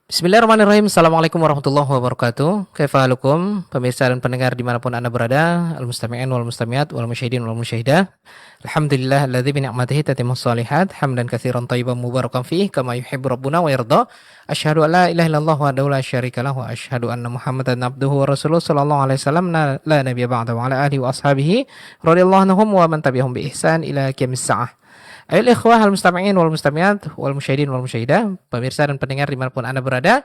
Bismillahirrahmanirrahim. Assalamualaikum warahmatullahi wabarakatuh. Kaifa halukum? Pemirsa dan pendengar dimanapun Anda berada, al-mustami'in wal mustami'at wal musyahidin wal musyahidah. Alhamdulillah alladzi bi ni'matihi tatimmus shalihat. Hamdan katsiran thayyiban mubarakan fihi kama yuhibbu rabbuna wa yarda. Asyhadu an la ilaha illallah wahdahu la syarika lahu wa asyhadu anna Muhammadan abduhu wa rasuluhu sallallahu alaihi wasallam la nabiyya ba'da wa ala alihi wa ashabihi radhiyallahu anhum wa man tabi'ahum bi ihsan ila qiyamis saah. Ayo ikhwah al-mustami'in wal mustami'at wal musyahidin wal musyahidah, pemirsa dan pendengar dimanapun Anda berada,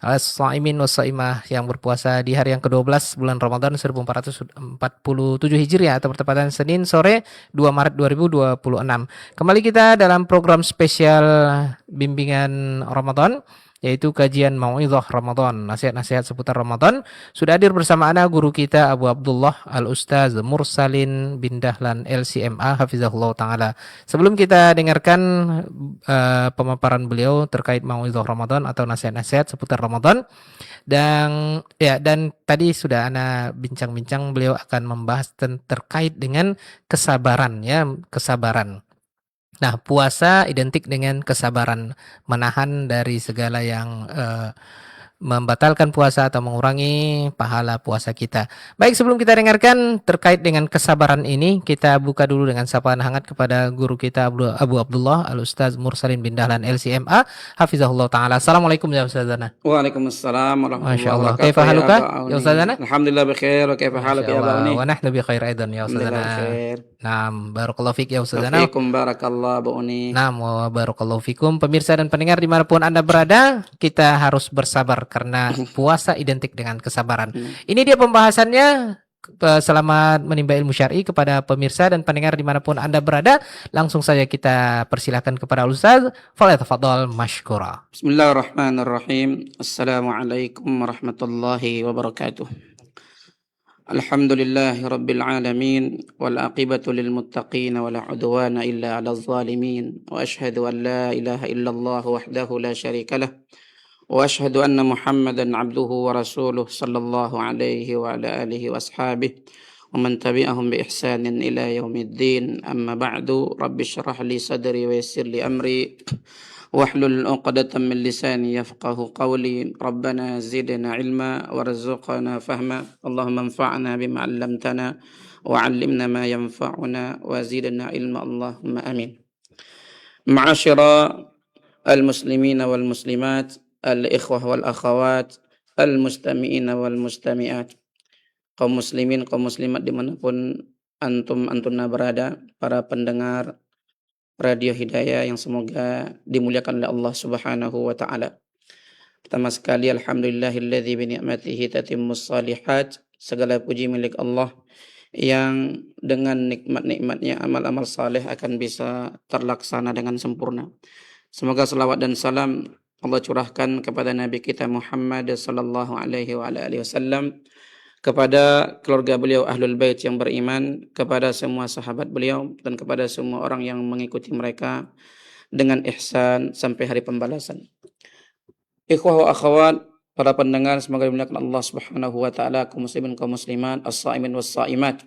as-shaimin was-shaimah yang berpuasa di hari yang ke-12 bulan Ramadan 1447 Hijriah atau bertepatan Senin sore 2 Maret 2026. Kembali kita dalam program spesial bimbingan Ramadan, yaitu kajian Mau'izah Ramadan, nasihat-nasihat seputar Ramadan. Sudah hadir bersama ana guru kita Abu Abdullah Al-Ustaz Mursalin bin Dahlan LCMA hafizahullah taala. Sebelum kita dengarkan pemaparan beliau terkait Mau'izah Ramadan atau nasihat-nasihat seputar Ramadan, dan tadi sudah ana bincang-bincang, beliau akan membahas terkait dengan kesabaran, ya, kesabaran. Nah, puasa identik dengan kesabaran, menahan dari segala yang membatalkan puasa atau mengurangi pahala puasa kita. Baik, sebelum kita dengarkan terkait dengan kesabaran ini, kita buka dulu dengan sapaan hangat kepada guru kita Abu Abdullah Al-Ustaz Mursalin bin Dahlan LCMA hafizahullah taala. Assalamualaikum ya Ustazana. Waalaikumsalam Masya warahmatullahi Allah. wabarakatuh Kaifa ya haluka Aba ya Auni. Ustazana? Alhamdulillah bikhair wa kaifa haluk Masya ya Aba Allah. Auni. Wa nahnu bi khair aidan ya Alhamdulillah Ustazana. bikhair. Naam, barakallahu fik ya Wa Ustazana. fiikum barakallah Aba Auni. Naam, wa barakallahu fikum. Pemirsa dan pendengar dimanapun Anda berada, kita harus bersabar karena puasa identik dengan kesabaran. Ini dia pembahasannya. Selamat menimba ilmu syar'i kepada pemirsa dan pendengar dimanapun Anda berada. Langsung saja kita persilahkan kepada Ustaz. Falyatafadhal mashkura. Bismillahirrahmanirrahim. Assalamualaikum warahmatullahi wabarakatuh. Alhamdulillahi rabbil alamin wal aqibatu lil muttaqin wa la udwana illa 'alal zalimin wa asyhadu an la ilaha illallah wahdahu la syarika lah wa asyhadu anna Muhammadan 'abduhu wa rasuluh sallallahu alaihi wa ala alihi wa ashabihi wa man tabi'ahum bi ihsanin ila yaumiddin. Amma ba'du, rabbi shrah li sadri wa yassir li amri wahlul 'uqdatam min lisani yafqahu qawli. Rabbana zidna ilma warzuqna fahma. Allahumma anfa'na bima 'allamtana wa 'allimna ma yanfa'una wa zidna ilma. Allahumma amin. Ma'asyara al-muslimina wal muslimat, al-ikhwah wal akhawat, al-mustami'ina wal mustami'at, kaum muslimin, kaum muslimat dimanapun antumna berada, para pendengar Radio Hidayah yang semoga dimuliakan oleh Allah Subhanahu wa taala. Pertama sekali, alhamdulillahilladzi bi ni'matihi tatimmus shalihat. Segala puji milik Allah yang dengan nikmat-nikmatnya amal-amal saleh akan bisa terlaksana dengan sempurna. Semoga selawat dan salam Allah curahkan kepada Nabi kita Muhammad sallallahu alaihi wa alihi wasallam, kepada keluarga beliau Ahlul Bait yang beriman, kepada semua sahabat beliau, dan kepada semua orang yang mengikuti mereka dengan ihsan sampai hari pembalasan. Ikhwah wa akhwat, para pendengar, semoga dimuliakan Allah Subhanahu wa taala, kaum muslimin kaum muslimat, as-shaimin was-shaimat.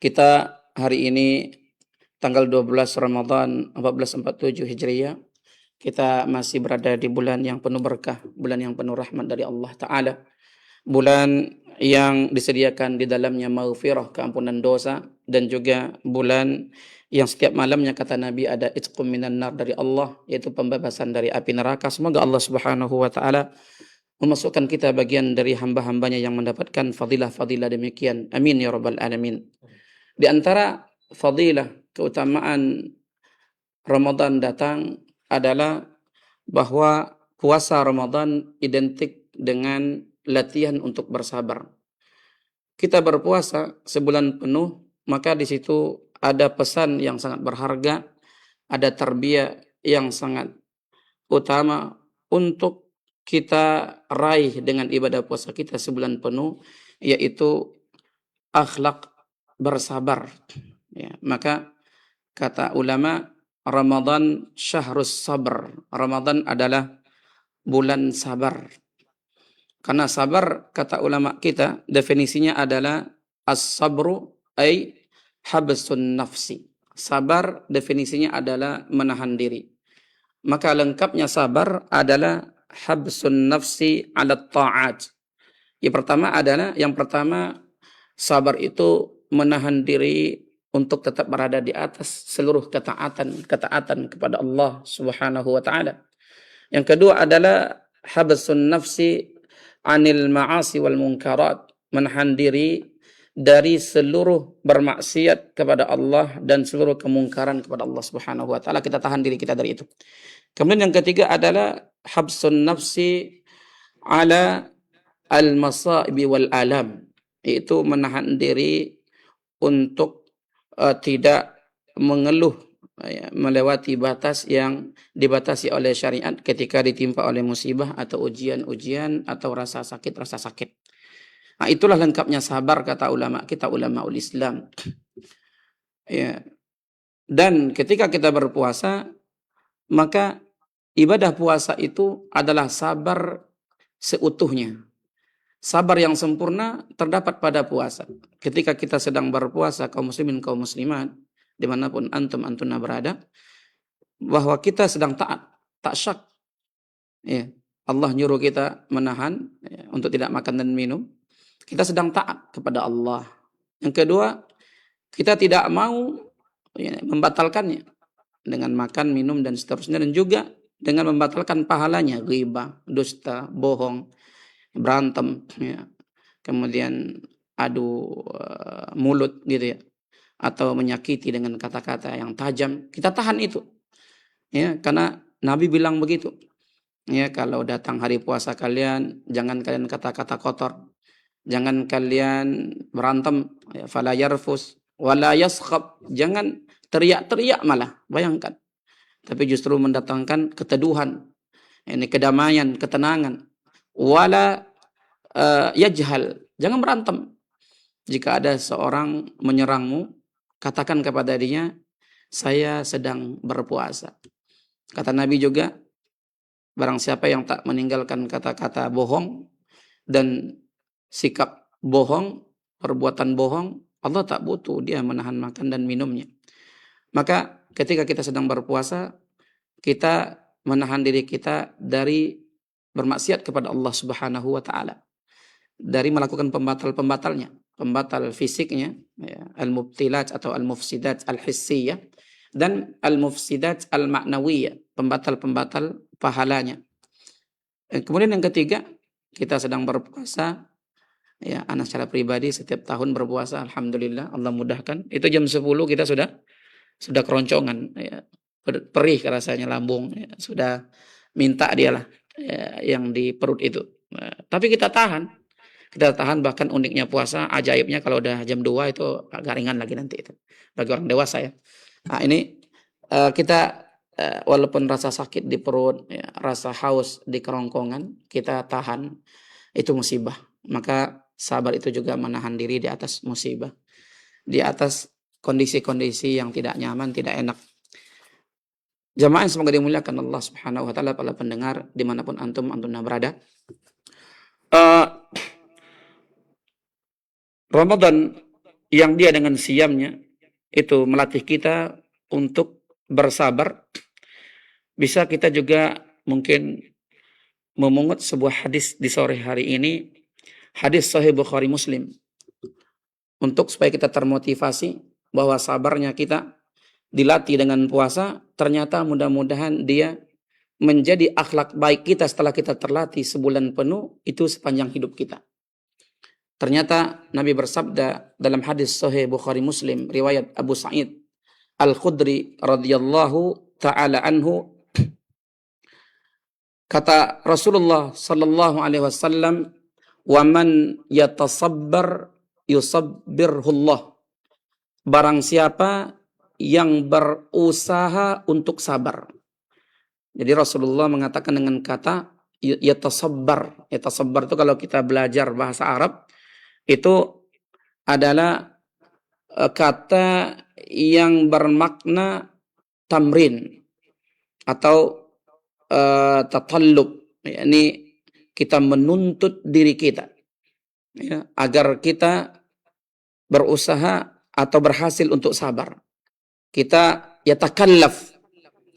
Kita hari ini tanggal 12 Ramadan 1447 Hijriah, kita masih berada di bulan yang penuh berkah, bulan yang penuh rahmat dari Allah taala. Bulan yang disediakan di dalamnya maghfirah, keampunan dosa, dan juga bulan yang setiap malamnya kata Nabi ada itqum minan nar dari Allah, yaitu pembebasan dari api neraka. Semoga Allah Subhanahu wa taala memasukkan kita bagian dari hamba-hambanya yang mendapatkan fadilah-fadilah demikian. Amin ya rabbal alamin. Di antara fadilah keutamaan Ramadan datang adalah bahwa puasa Ramadan identik dengan latihan untuk bersabar. Kita berpuasa sebulan penuh, maka di situ ada pesan yang sangat berharga, ada tarbiyah yang sangat utama untuk kita raih dengan ibadah puasa kita sebulan penuh, yaitu akhlak bersabar. Ya, maka kata ulama, Ramadan syahrus sabr. Ramadan adalah bulan sabar. Karena sabar, kata ulama kita, definisinya adalah as-sabru ay habsun nafsi. Sabar definisinya adalah menahan diri. Maka lengkapnya sabar adalah habsun nafsi 'ala ta'at. Yang pertama sabar itu menahan diri untuk tetap berada di atas seluruh ketaatan kepada Allah Subhanahu wa taala. Yang kedua adalah habsun nafsi 'anil ma'asi wal munkarat, menahan diri dari seluruh bermaksiat kepada Allah dan seluruh kemungkaran kepada Allah Subhanahu wa taala. Kita tahan diri kita dari itu. Kemudian yang ketiga adalah habsun nafsi ala al-masaibi wal alam, yaitu menahan diri untuk tidak mengeluh melewati batas yang dibatasi oleh syariat ketika ditimpa oleh musibah atau ujian-ujian atau rasa sakit. Nah, itulah lengkapnya sabar kata ulama kita, ulamaul Islam. Ya. Dan ketika kita berpuasa, maka ibadah puasa itu adalah sabar seutuhnya. Sabar yang sempurna terdapat pada puasa. Ketika kita sedang berpuasa, kaum muslimin, kaum muslimat, dimanapun antum-antuna berada, bahwa kita sedang taat, tak syak. Ya. Allah nyuruh kita menahan untuk tidak makan dan minum. Kita sedang taat kepada Allah. Yang kedua, kita tidak mau membatalkannya dengan makan, minum, dan seterusnya. Dan juga dengan membatalkan pahalanya, ghibah, dusta, bohong, berantem, ya. Kemudian adu mulut gitu ya, atau menyakiti dengan kata-kata yang tajam. Kita tahan itu, ya, karena Nabi bilang begitu. Ya, kalau datang hari puasa kalian, jangan kalian kata-kata kotor, jangan kalian berantem, ya, fala yarfus wala yaskhab, jangan teriak-teriak malah, bayangkan. Tapi justru mendatangkan keteduhan, ini kedamaian, ketenangan. Wala yajhal, jangan berantem. Jika ada seorang menyerangmu, katakan kepada dirinya, saya sedang berpuasa. Kata Nabi juga, barang siapa yang tak meninggalkan kata-kata bohong dan sikap bohong, perbuatan bohong, Allah tak butuh dia menahan makan dan minumnya. Maka ketika kita sedang berpuasa, kita menahan diri kita dari bermaksiat kepada Allah Subhanahu wa taala, dari melakukan pembatal-pembatalnya, pembatal fisiknya, ya, al-mubtilat atau al-mufsidat al-hissiyah, dan al-mufsidat al-ma'nawiyah, pembatal-pembatal pahalanya. Kemudian yang ketiga, kita sedang berpuasa, ya, anak secara pribadi setiap tahun berpuasa, alhamdulillah, Allah mudahkan. Itu jam 10 kita sudah keroncongan, ya, perih rasanya lambung, ya, sudah minta dialah, ya, yang di perut itu. Nah, tapi kita tahan. Bahkan uniknya puasa, ajaibnya kalau udah jam 2 itu agak ringan lagi nanti itu. Bagi orang dewasa ya. Nah, ini kita walaupun rasa sakit di perut, ya, rasa haus di kerongkongan, kita tahan. Itu musibah. Maka sabar itu juga menahan diri di atas musibah, di atas kondisi-kondisi yang tidak nyaman, tidak enak. Jamaah yang semoga dimuliakan Allah Subhanahu wa taala, para pendengar dimanapun antum-antuna berada. Ramadan yang dia dengan siamnya itu melatih kita untuk bersabar. Bisa kita juga mungkin memungut sebuah hadis di sore hari ini, hadis Sahih Bukhari Muslim, untuk supaya kita termotivasi bahwa sabarnya kita dilatih dengan puasa, ternyata mudah-mudahan dia menjadi akhlak baik kita setelah kita terlatih sebulan penuh itu sepanjang hidup kita. Ternyata Nabi bersabda dalam hadis Sahih Bukhari Muslim riwayat Abu Sa'id Al-Khudri radhiyallahu taala anhu, kata Rasulullah sallallahu alaihi wasallam, "Wa man yatasabbar yusabbirhullah." Barang siapa yang berusaha untuk sabar. Jadi Rasulullah mengatakan dengan kata yatasabbar. Yatasabbar itu kalau kita belajar bahasa Arab itu adalah kata yang bermakna tamrin atau tatallub, yakni kita menuntut diri kita, ya, agar kita berusaha atau berhasil untuk sabar. Kita yatakallaf,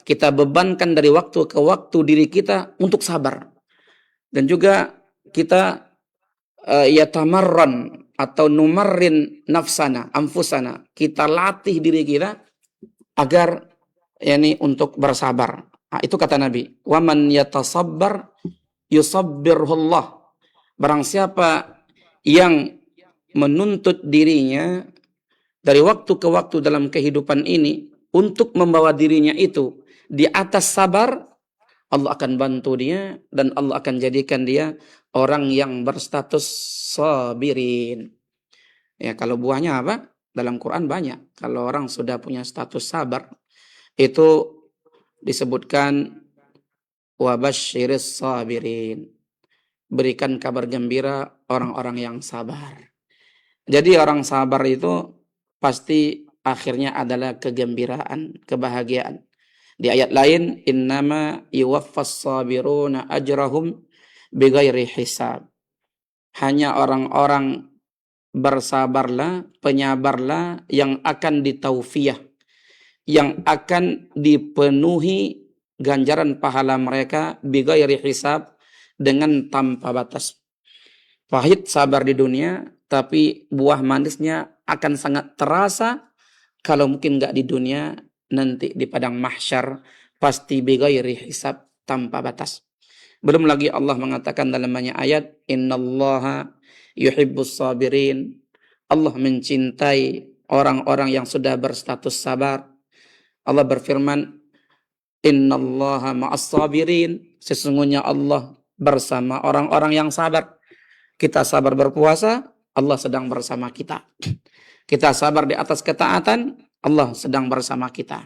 kita bebankan dari waktu ke waktu diri kita untuk sabar. Dan juga kita yatamarran atau numarrin nafsana, anfusana. Kita latih diri kita agar untuk bersabar. Nah, itu kata Nabi, "Waman yatasabbar yusabbirhullah." Barang siapa yang menuntut dirinya dari waktu ke waktu dalam kehidupan ini untuk membawa dirinya itu di atas sabar, Allah akan bantu dia dan Allah akan jadikan dia orang yang berstatus sabirin. Ya, kalau buahnya apa? Dalam Quran banyak. Kalau orang sudah punya status sabar, itu disebutkan wabasyiris sabirin. Berikan kabar gembira orang-orang yang sabar. Jadi orang sabar itu pasti akhirnya adalah kegembiraan, kebahagiaan. Di ayat lain, innama yuwaffas sabiruna ajrahum bighairi hisab. Hanya orang-orang bersabarlah, penyabarlah yang akan ditaufiyah, yang akan dipenuhi ganjaran pahala mereka bighairi hisab, dengan tanpa batas. Pahit sabar di dunia, tapi buah manisnya akan sangat terasa kalau mungkin nggak di dunia, nanti di padang mahsyar pasti bighairi hisab, tanpa batas. Belum lagi Allah mengatakan dalam banyak ayat, innallaha yuhibbus sabirin. Allah mencintai orang-orang yang sudah berstatus sabar. Allah berfirman, innallaha ma'as sabirin. Sesungguhnya Allah bersama orang-orang yang sabar. Kita sabar berpuasa, Allah sedang bersama kita. Kita sabar di atas ketaatan, Allah sedang bersama kita.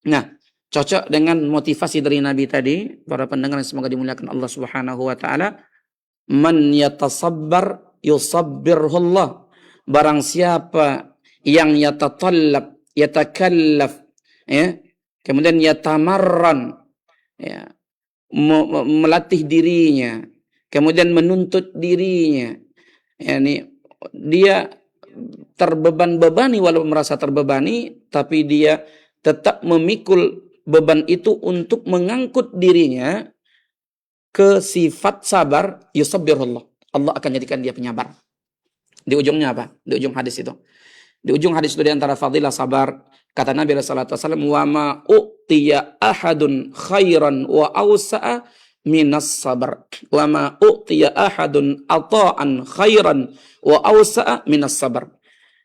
Nah, cocok dengan motivasi dari Nabi tadi, para pendengar yang semoga dimuliakan Allah Subhanahu wa taala. Man yatasabbar yusabbirhullah. Barang siapa yang yatatallab, yatakallaf, ya, kemudian yatamarran, ya, melatih dirinya, kemudian menuntut dirinya, dia terbeban-bebani, walaupun merasa terbebani, tapi dia tetap memikul beban itu untuk mengangkut dirinya ke sifat sabar, yusabbirullah. Allah akan jadikan dia penyabar. Di ujungnya apa? Di ujung hadis itu. Di ujung hadis itu, di antara fadilah sabar, kata Nabi sallallahu alaihi wasallam, "Wa ma u'tiya ahadun khairan wa awsa'a minas sabar." Wa ma u'tiya ahadun ata'an khairan wa awsa'a minas sabar.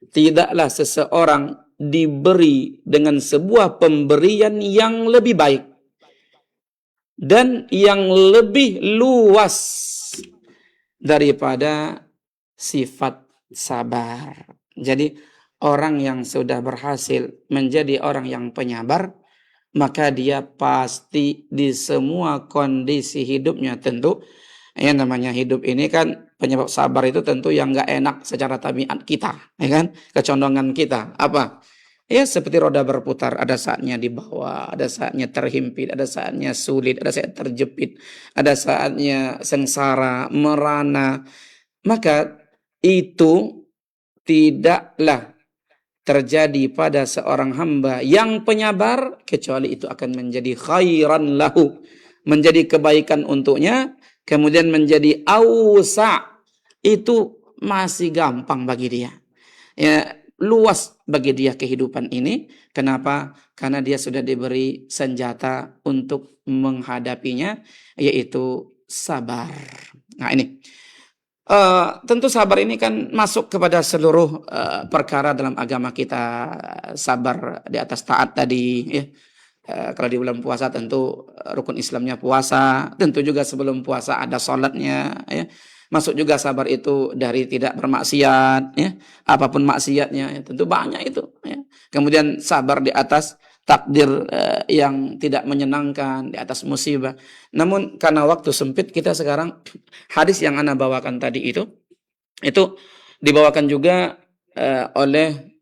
Tidaklah seseorang diberi dengan sebuah pemberian yang lebih baik dan yang lebih luas daripada sifat sabar. Jadi orang yang sudah berhasil menjadi orang yang penyabar, maka dia pasti di semua kondisi hidupnya, tentu yang namanya hidup ini kan, penyebab sabar itu tentu yang nggak enak secara tabiat kita, ya kan, kecondongan kita apa? Ya seperti roda berputar, ada saatnya di bawah, ada saatnya terhimpit, ada saatnya sulit, ada saatnya terjepit, ada saatnya sengsara, merana. Maka itu tidaklah terjadi pada seorang hamba yang penyabar, kecuali itu akan menjadi khairan lahu, menjadi kebaikan untuknya, kemudian menjadi ausa, itu masih gampang bagi dia. Ya, luas bagi dia kehidupan ini. Kenapa? Karena dia sudah diberi senjata untuk menghadapinya, yaitu sabar. Nah ini, tentu sabar ini kan masuk kepada seluruh perkara dalam agama kita. Sabar di atas taat tadi, ya. Kalau di bulan puasa tentu rukun Islamnya puasa, tentu juga sebelum puasa ada sholatnya, ya. Masuk juga sabar itu dari tidak bermaksiat, ya. Apapun maksiatnya, ya, tentu banyak itu, ya. Kemudian sabar di atas takdir yang tidak menyenangkan, di atas musibah. Namun karena waktu sempit kita sekarang, hadis yang ana bawakan tadi itu dibawakan juga oleh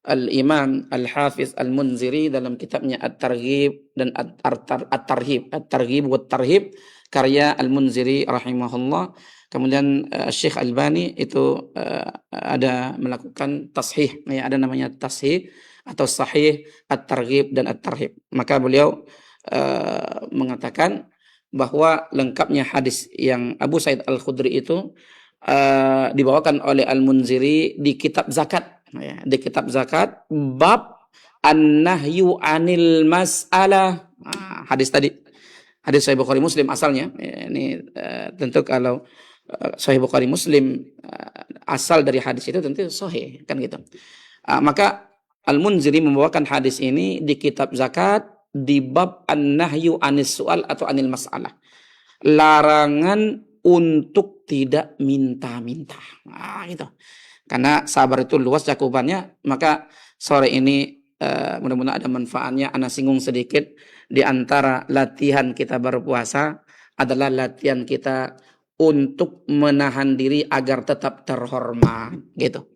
Al-Imam Al-Hafiz Al-Munziri dalam kitabnya At-Targhib dan At-Tarhib, At-Targhib wa At-Tarhib, karya Al-Munziri rahimahullah. Kemudian Syekh Albani itu ada melakukan tashih, ya, ada namanya tashih atau sahih At-Targhib dan At-Tarhib. Maka beliau mengatakan bahwa lengkapnya hadis yang Abu Sa'id Al-Khudri itu dibawakan oleh Al-Munziri di kitab zakat, ya, di kitab zakat bab an-nahyu anil mas'alah. Hadis tadi, hadis Sahih Bukhari Muslim asalnya. Ya, ini tentu kalau Sahih Bukhari Muslim asal dari hadis itu tentu sahih kan gitu. Maka Al-Munziri membawakan hadis ini di kitab zakat di bab an-nahyu anis su'al atau anil mas'alah. Larangan untuk tidak minta-minta. Gitu. Karena sabar itu luas cakupannya, maka sore ini mudah-mudahan ada manfaatnya. Ana singgung sedikit, di antara latihan kita berpuasa adalah latihan kita untuk menahan diri agar tetap terhormat gitu.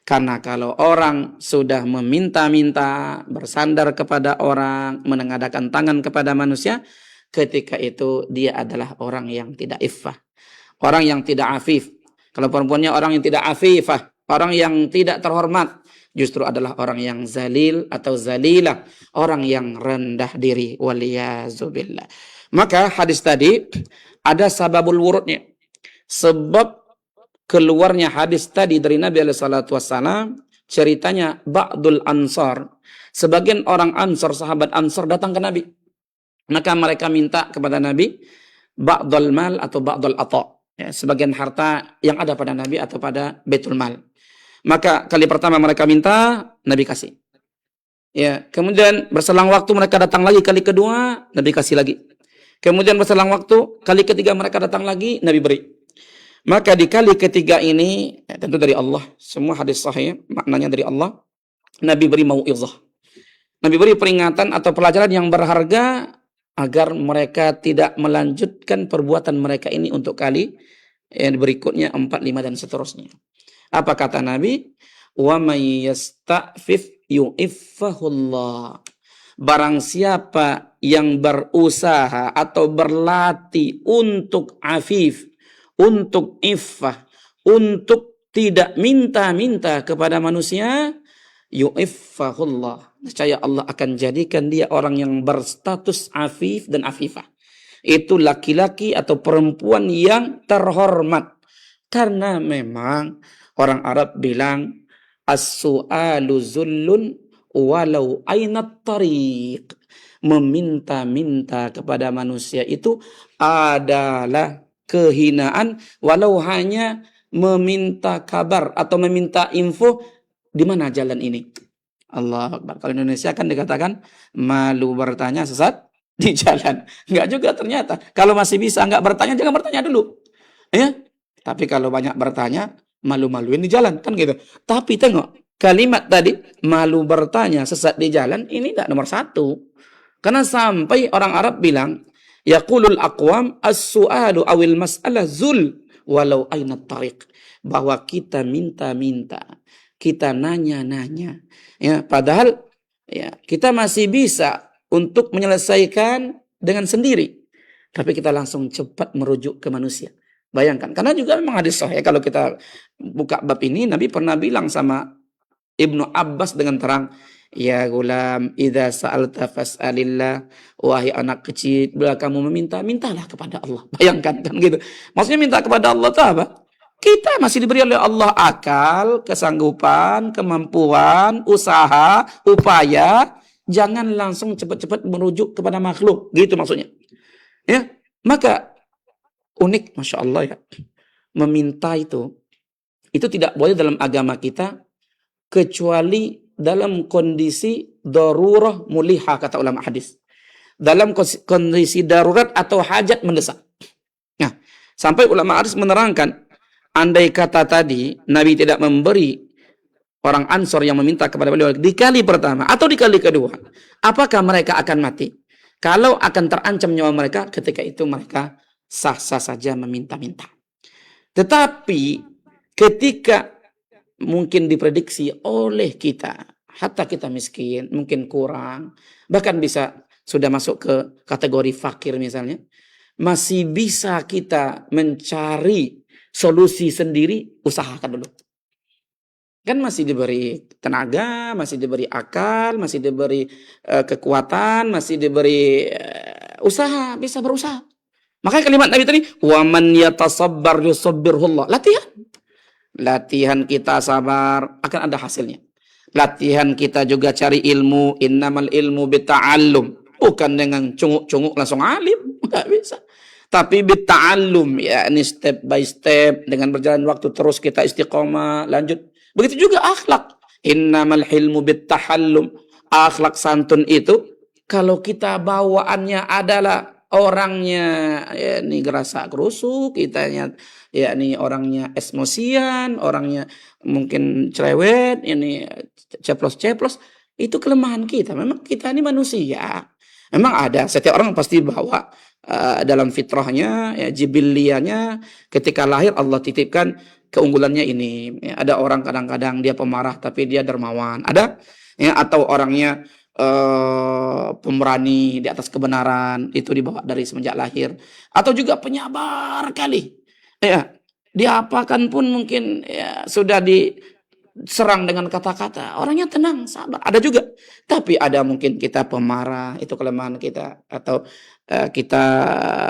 Karena kalau orang sudah meminta-minta, bersandar kepada orang, menengadakan tangan kepada manusia, ketika itu dia adalah orang yang tidak iffah, orang yang tidak afif. Kalau perempuannya orang yang tidak afifah, orang yang tidak terhormat, justru adalah orang yang zalil atau zalilah, orang yang rendah diri. Waliyazubillah. Maka hadis tadi ada sababul wurudnya. Sebab keluarnya hadis tadi dari Nabi SAW, ceritanya ba'dul ansar. Sebagian orang ansar, sahabat ansar datang ke Nabi. Maka mereka minta kepada Nabi ba'dul mal atau ba'dul ata. Ya, sebagian harta yang ada pada Nabi atau pada Baitul Mal. Maka kali pertama mereka minta, Nabi kasih. Ya, kemudian berselang waktu mereka datang lagi, kali kedua Nabi kasih lagi. Kemudian berselang waktu, kali ketiga mereka datang lagi, Nabi beri. Maka di kali ketiga ini, ya, tentu dari Allah, semua hadis sahih maknanya dari Allah. Nabi beri mau'izah. Nabi beri peringatan atau pelajaran yang berharga agar mereka tidak melanjutkan perbuatan mereka ini untuk kali yang berikutnya, 4, 5 dan seterusnya. Apa kata Nabi? Wa may yasta'fif yu'iffahullah. Barang siapa yang berusaha atau berlatih untuk afif, untuk iffah, untuk tidak minta-minta kepada manusia, yu'iffahullah. Niscaya Allah akan jadikan dia orang yang berstatus afif dan afifah. Itu laki-laki atau perempuan yang terhormat. Karena memang orang Arab bilang as-su'alu zullun walau ainat tariq. Meminta-minta kepada manusia itu adalah kehinaan, walau hanya meminta kabar atau meminta info di mana jalan ini. Allah Akbar. Kalau Indonesia kan dikatakan malu bertanya sesat di jalan. Enggak juga ternyata. Kalau masih bisa enggak bertanya, jangan bertanya dulu. Ya. Tapi kalau banyak bertanya, malu-maluin di jalan kan gitu. Tapi tengok kalimat tadi, malu bertanya sesat di jalan, ini enggak nomor 1. Karena sampai orang Arab bilang, yaqulul aqwam as-su'alu awil mas'alah zul walau ainat tariq. Bahwa kita minta-minta, kita nanya-nanya, ya, padahal ya kita masih bisa untuk menyelesaikan dengan sendiri, tapi kita langsung cepat merujuk ke manusia. Bayangkan, karena juga memang hadis sahih, kalau kita buka bab ini, Nabi pernah bilang sama Ibnu Abbas dengan terang, ya gulam, idza sa'alta fas'alillah. Wahai anak kecil, bila kamu meminta, mintalah kepada Allah. Bayangkan kan gitu. Maksudnya minta kepada Allah itu apa? Kita masih diberi oleh Allah akal, kesanggupan, kemampuan, usaha, upaya. Jangan langsung cepat-cepat merujuk kepada makhluk. Gitu maksudnya. Ya, maka unik, Masya Allah ya. Meminta itu tidak boleh dalam agama kita kecuali dalam kondisi darurah mulihah, kata ulama hadis. Dalam kondisi darurat atau hajat mendesak. Nah, sampai ulama hadis menerangkan, andai kata tadi Nabi tidak memberi orang Ansor yang meminta kepada beliau di kali pertama atau di kali kedua, apakah mereka akan mati? Kalau akan terancam nyawa mereka, ketika itu mereka sah-sah saja meminta-minta. Tetapi ketika mungkin diprediksi oleh kita, hatta kita miskin, mungkin kurang, bahkan bisa sudah masuk ke kategori fakir misalnya, masih bisa kita mencari solusi sendiri, usahakan dulu. Kan masih diberi tenaga, masih diberi akal, masih diberi kekuatan, masih diberi usaha, bisa berusaha. Maka kalimat Nabi tadi, wa man yatasabbar yusabbirhullah. Latihan kita sabar akan ada hasilnya. Latihan kita juga cari ilmu, innamal ilmu bita'allum. Bukan dengan cunguk-cunguk langsung alim, enggak bisa. Tapi bita'allum, ya ini step by step, dengan berjalan waktu terus kita istiqomah, lanjut. Begitu juga akhlak. Innamal ilmu bitahallum. Akhlak santun itu kalau kita bawaannya adalah orangnya ya ini gerasa gerusuk, kitanya ya ini orangnya emosian, orangnya mungkin cerewet, ini ceplos-ceplos, itu kelemahan kita. Memang kita ini manusia. Memang ada, setiap orang pasti bawa dalam fitrahnya, ya, jibiliannya, ketika lahir Allah titipkan keunggulannya ini. Ya, ada orang kadang-kadang dia pemarah tapi dia dermawan. Ada ya, atau orangnya pemberani di atas kebenaran, itu dibawa dari semenjak lahir. Atau juga penyabar kali. Ya, diapakan pun mungkin ya, sudah diserang dengan kata-kata. Orangnya tenang, sabar. Ada juga. Tapi ada mungkin kita pemarah, itu kelemahan kita. Atau kita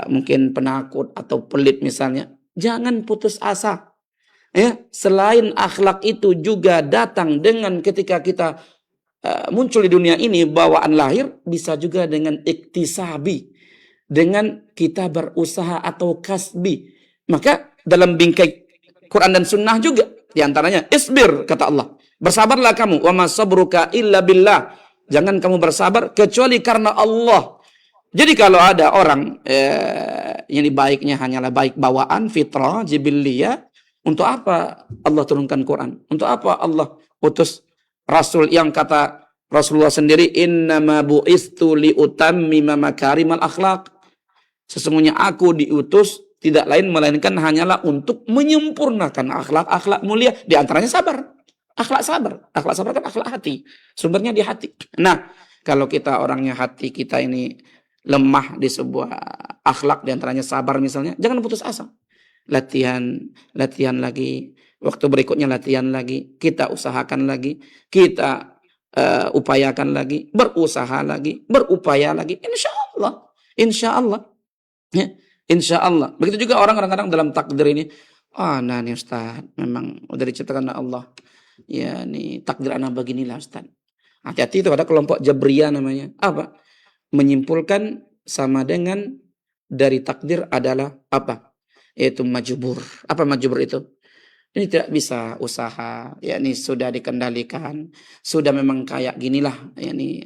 mungkin penakut atau pelit misalnya. Jangan putus asa. Ya, selain akhlak itu juga datang dengan ketika kita muncul di dunia ini, bawaan lahir, bisa juga dengan iktisabi, dengan kita berusaha atau kasbi. Maka dalam bingkai Quran dan Sunnah juga diantaranya isbir, kata Allah, bersabarlah kamu, wa ma sabruka illa billah, jangan kamu bersabar kecuali karena Allah. Jadi kalau ada orang yang baiknya hanyalah baik bawaan, fitrah, jibiliyah, untuk apa Allah turunkan Quran? Untuk apa Allah utus Rasul yang kata Rasulullah sendiri, innama bu'istu liutammima makarimal akhlak. Sesungguhnya aku diutus tidak lain melainkan hanyalah untuk menyempurnakan akhlak-akhlak mulia, di antaranya sabar. Akhlak sabar kan akhlak hati. Sumbernya di hati. Nah, kalau kita orangnya hati kita ini lemah di sebuah akhlak, di antaranya sabar misalnya, jangan putus asa. Latihan lagi, waktu berikutnya latihan lagi, kita usahakan lagi, kita upayakan lagi, berusaha lagi, berupaya lagi, insya Allah, ya, insya Allah. Begitu juga orang kadang-kadang dalam takdir ini, nah nih Ustaz, memang udah diciptakan oleh Allah, ya nih takdir anak beginilah Ustaz. Hati-hati itu ada kelompok Jabriyah namanya, apa? Menyimpulkan sama dengan dari takdir adalah apa? Yaitu majbur. Apa majbur itu? Ini tidak bisa usaha, yakni sudah dikendalikan, sudah memang kayak ginilah, yakni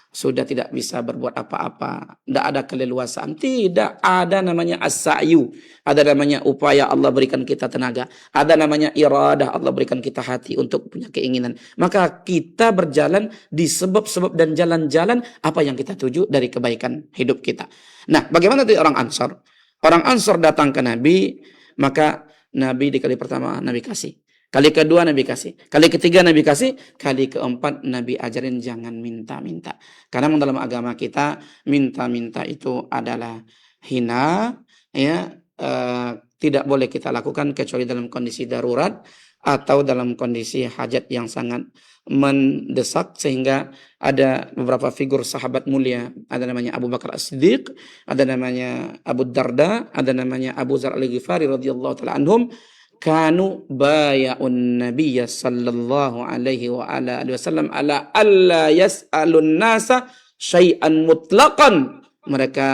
sudah tidak bisa berbuat apa-apa, tidak ada keleluasaan, tidak ada namanya as-sa'yu, ada namanya upaya Allah berikan kita tenaga, ada namanya iradah Allah berikan kita hati untuk punya keinginan. Maka kita berjalan di sebab-sebab dan jalan-jalan apa yang kita tuju dari kebaikan hidup kita. Nah, bagaimana tadi orang Ansor? Orang Ansor datang ke Nabi, maka Nabi di kali pertama Nabi kasih, kali kedua Nabi kasih, kali ketiga Nabi kasih, kali keempat Nabi ajarin jangan minta-minta. Karena dalam agama kita minta-minta itu adalah hina, ya, tidak boleh kita lakukan kecuali dalam kondisi darurat atau dalam kondisi hajat yang sangat mendesak, sehingga ada beberapa figur sahabat mulia, ada namanya Abu Bakar As-Siddiq, ada namanya Abu Darda, ada namanya Abu Dzar Al-Ghifari radhiyallahu taala anhum, kanu baya'un nabiyya sallallahu alaihi wa ala alihi wasallam ala alla yas'alun nasa syai'an mutlaqan. Mereka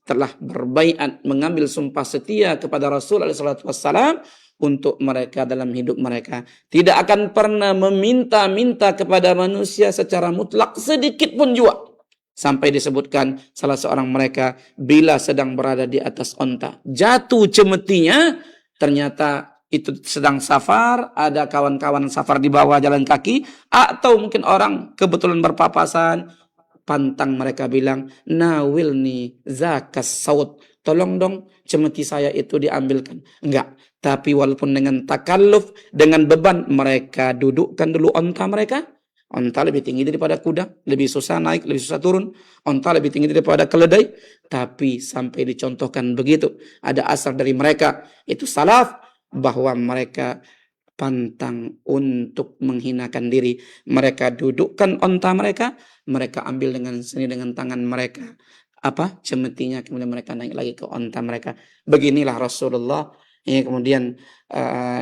telah berbaiat, mengambil sumpah setia kepada Rasul alaihi salatu wassalam, untuk mereka dalam hidup mereka tidak akan pernah meminta-minta kepada manusia secara mutlak sedikit pun juga. Sampai disebutkan salah seorang mereka bila sedang berada di atas onta, jatuh cemetinya, ternyata itu sedang safar, ada kawan-kawan safar di bawah jalan kaki, atau mungkin orang kebetulan berpapasan, pantang mereka bilang, nawilni zakas saut, tolong dong cemeti saya itu diambilkan. Enggak. Tapi walaupun dengan takalluf, dengan beban, mereka dudukkan dulu onta mereka. Onta lebih tinggi daripada kuda, lebih susah naik, lebih susah turun. Onta lebih tinggi daripada keledai. Tapi sampai dicontohkan begitu, ada asar dari mereka, itu salaf, bahwa mereka pantang untuk menghinakan diri. Mereka dudukkan onta mereka, mereka ambil dengan seni dengan tangan mereka, cemetinya, kemudian mereka naik lagi ke onta mereka. Beginilah Rasulullah, ya, kemudian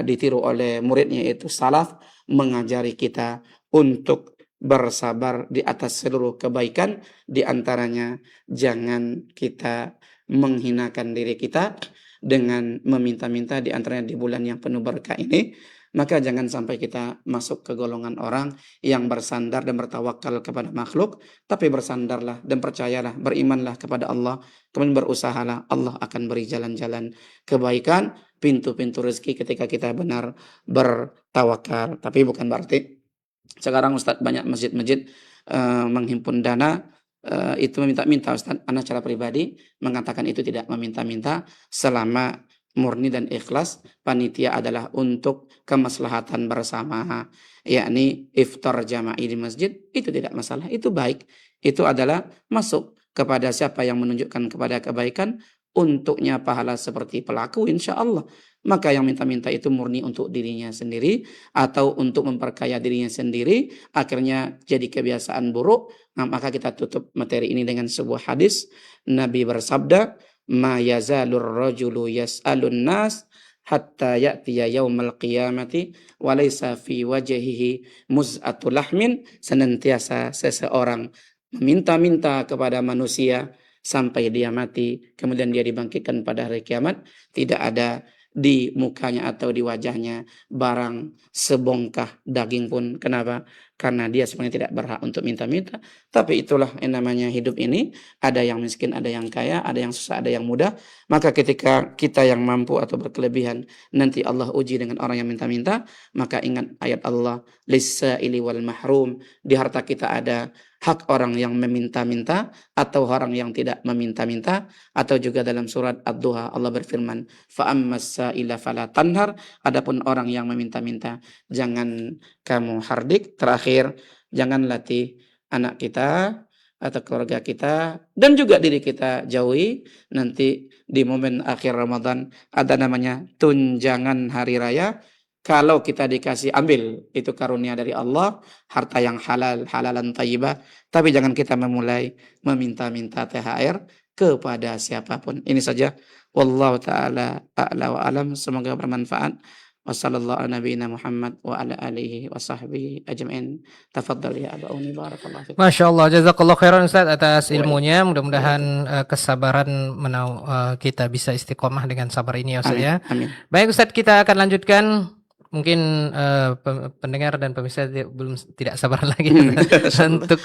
ditiru oleh muridnya yaitu salaf, mengajari kita untuk bersabar di atas seluruh kebaikan, di antaranya jangan kita menghinakan diri kita dengan meminta-minta, di antaranya di bulan yang penuh berkah ini. Maka jangan sampai kita masuk ke golongan orang yang bersandar dan bertawakal kepada makhluk, tapi bersandarlah dan percayalah, berimanlah kepada Allah, kemudian berusahalah, Allah akan beri jalan-jalan kebaikan, pintu-pintu rezeki ketika kita benar bertawakal. Tapi bukan berarti sekarang Ustadz banyak masjid-masjid menghimpun dana, itu meminta-minta. Ustadz, anak cara pribadi mengatakan itu tidak meminta-minta selama murni dan ikhlas. Panitia adalah untuk kemaslahatan bersama, yakni iftar jama'i di masjid, itu tidak masalah, itu baik. Itu adalah masuk kepada siapa yang menunjukkan kepada kebaikan, untuknya pahala seperti pelaku insya Allah. Maka yang minta-minta itu murni untuk dirinya sendiri atau untuk memperkaya dirinya sendiri, akhirnya jadi kebiasaan buruk. Nah, maka kita tutup materi ini dengan sebuah hadis. Nabi bersabda, ma yazalur rajulu yas'alun nas hatta ya'tiya yaumal qiyamati wa laysa fi wajhihi muz'atu lahmin. Senantiasa seseorang meminta-minta kepada manusia sampai dia mati, kemudian dia dibangkitkan pada hari kiamat, tidak ada di mukanya atau di wajahnya barang sebongkah daging pun. Kenapa? Karena dia sebenarnya tidak berhak untuk minta-minta. Tapi itulah yang namanya hidup ini. Ada yang miskin, ada yang kaya, ada yang susah, ada yang mudah. Maka ketika kita yang mampu atau berkelebihan, nanti Allah uji dengan orang yang minta-minta. Maka ingat ayat Allah, lis-sa'ili wal mahrum. Di harta kita ada hak orang yang meminta-minta atau orang yang tidak meminta-minta. Atau juga dalam surat Ad-Duha Allah berfirman, fa'ammas sa'ila fala tanhar. Adapun orang yang meminta-minta, jangan kamu hardik. Terakhir, jangan latih anak kita atau keluarga kita dan juga diri kita jauhi. Nanti di momen akhir Ramadan ada namanya tunjangan hari raya. Kalau kita dikasih, ambil, itu karunia dari Allah, harta yang halal, halalan thayyibah. Tapi jangan kita memulai meminta-minta THR kepada siapapun. Ini saja. Wallahu ta'ala a'la wa alam. Semoga bermanfaat. Wassallallahu ala nabiyina Muhammad wa ala alihi wa sahbihi ajma'in. Tafadhal ya Abauni, barakallahu fikum. Masya Allah, jazakallah khairan Ustaz atas ilmunya. Mudah-mudahan kesabaran kita bisa istiqomah dengan sabar ini ya Ustaz ya. Amin. Baik Ustaz, kita akan lanjutkan. Mungkin pendengar dan pemirsa belum tidak sabar lagi untuk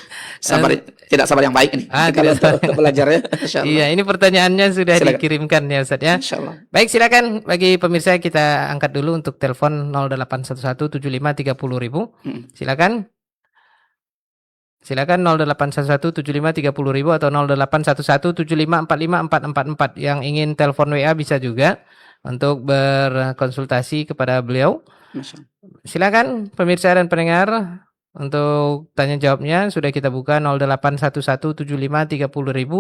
tidak sabar yang baik ini. Tidak sabar untuk belajarnya. Iya, ini pertanyaannya sudah Silakan. dikirimkan ya Ustaz ya. Insyaallah. Baik, silakan bagi pemirsa kita angkat dulu untuk telepon 08117530.000. Silakan. Silakan 08117530.000 atau 081175454444. Yang ingin telepon WA bisa juga untuk berkonsultasi kepada beliau. Silakan pemirsa dan pendengar, untuk tanya jawabnya sudah kita buka 08117530.000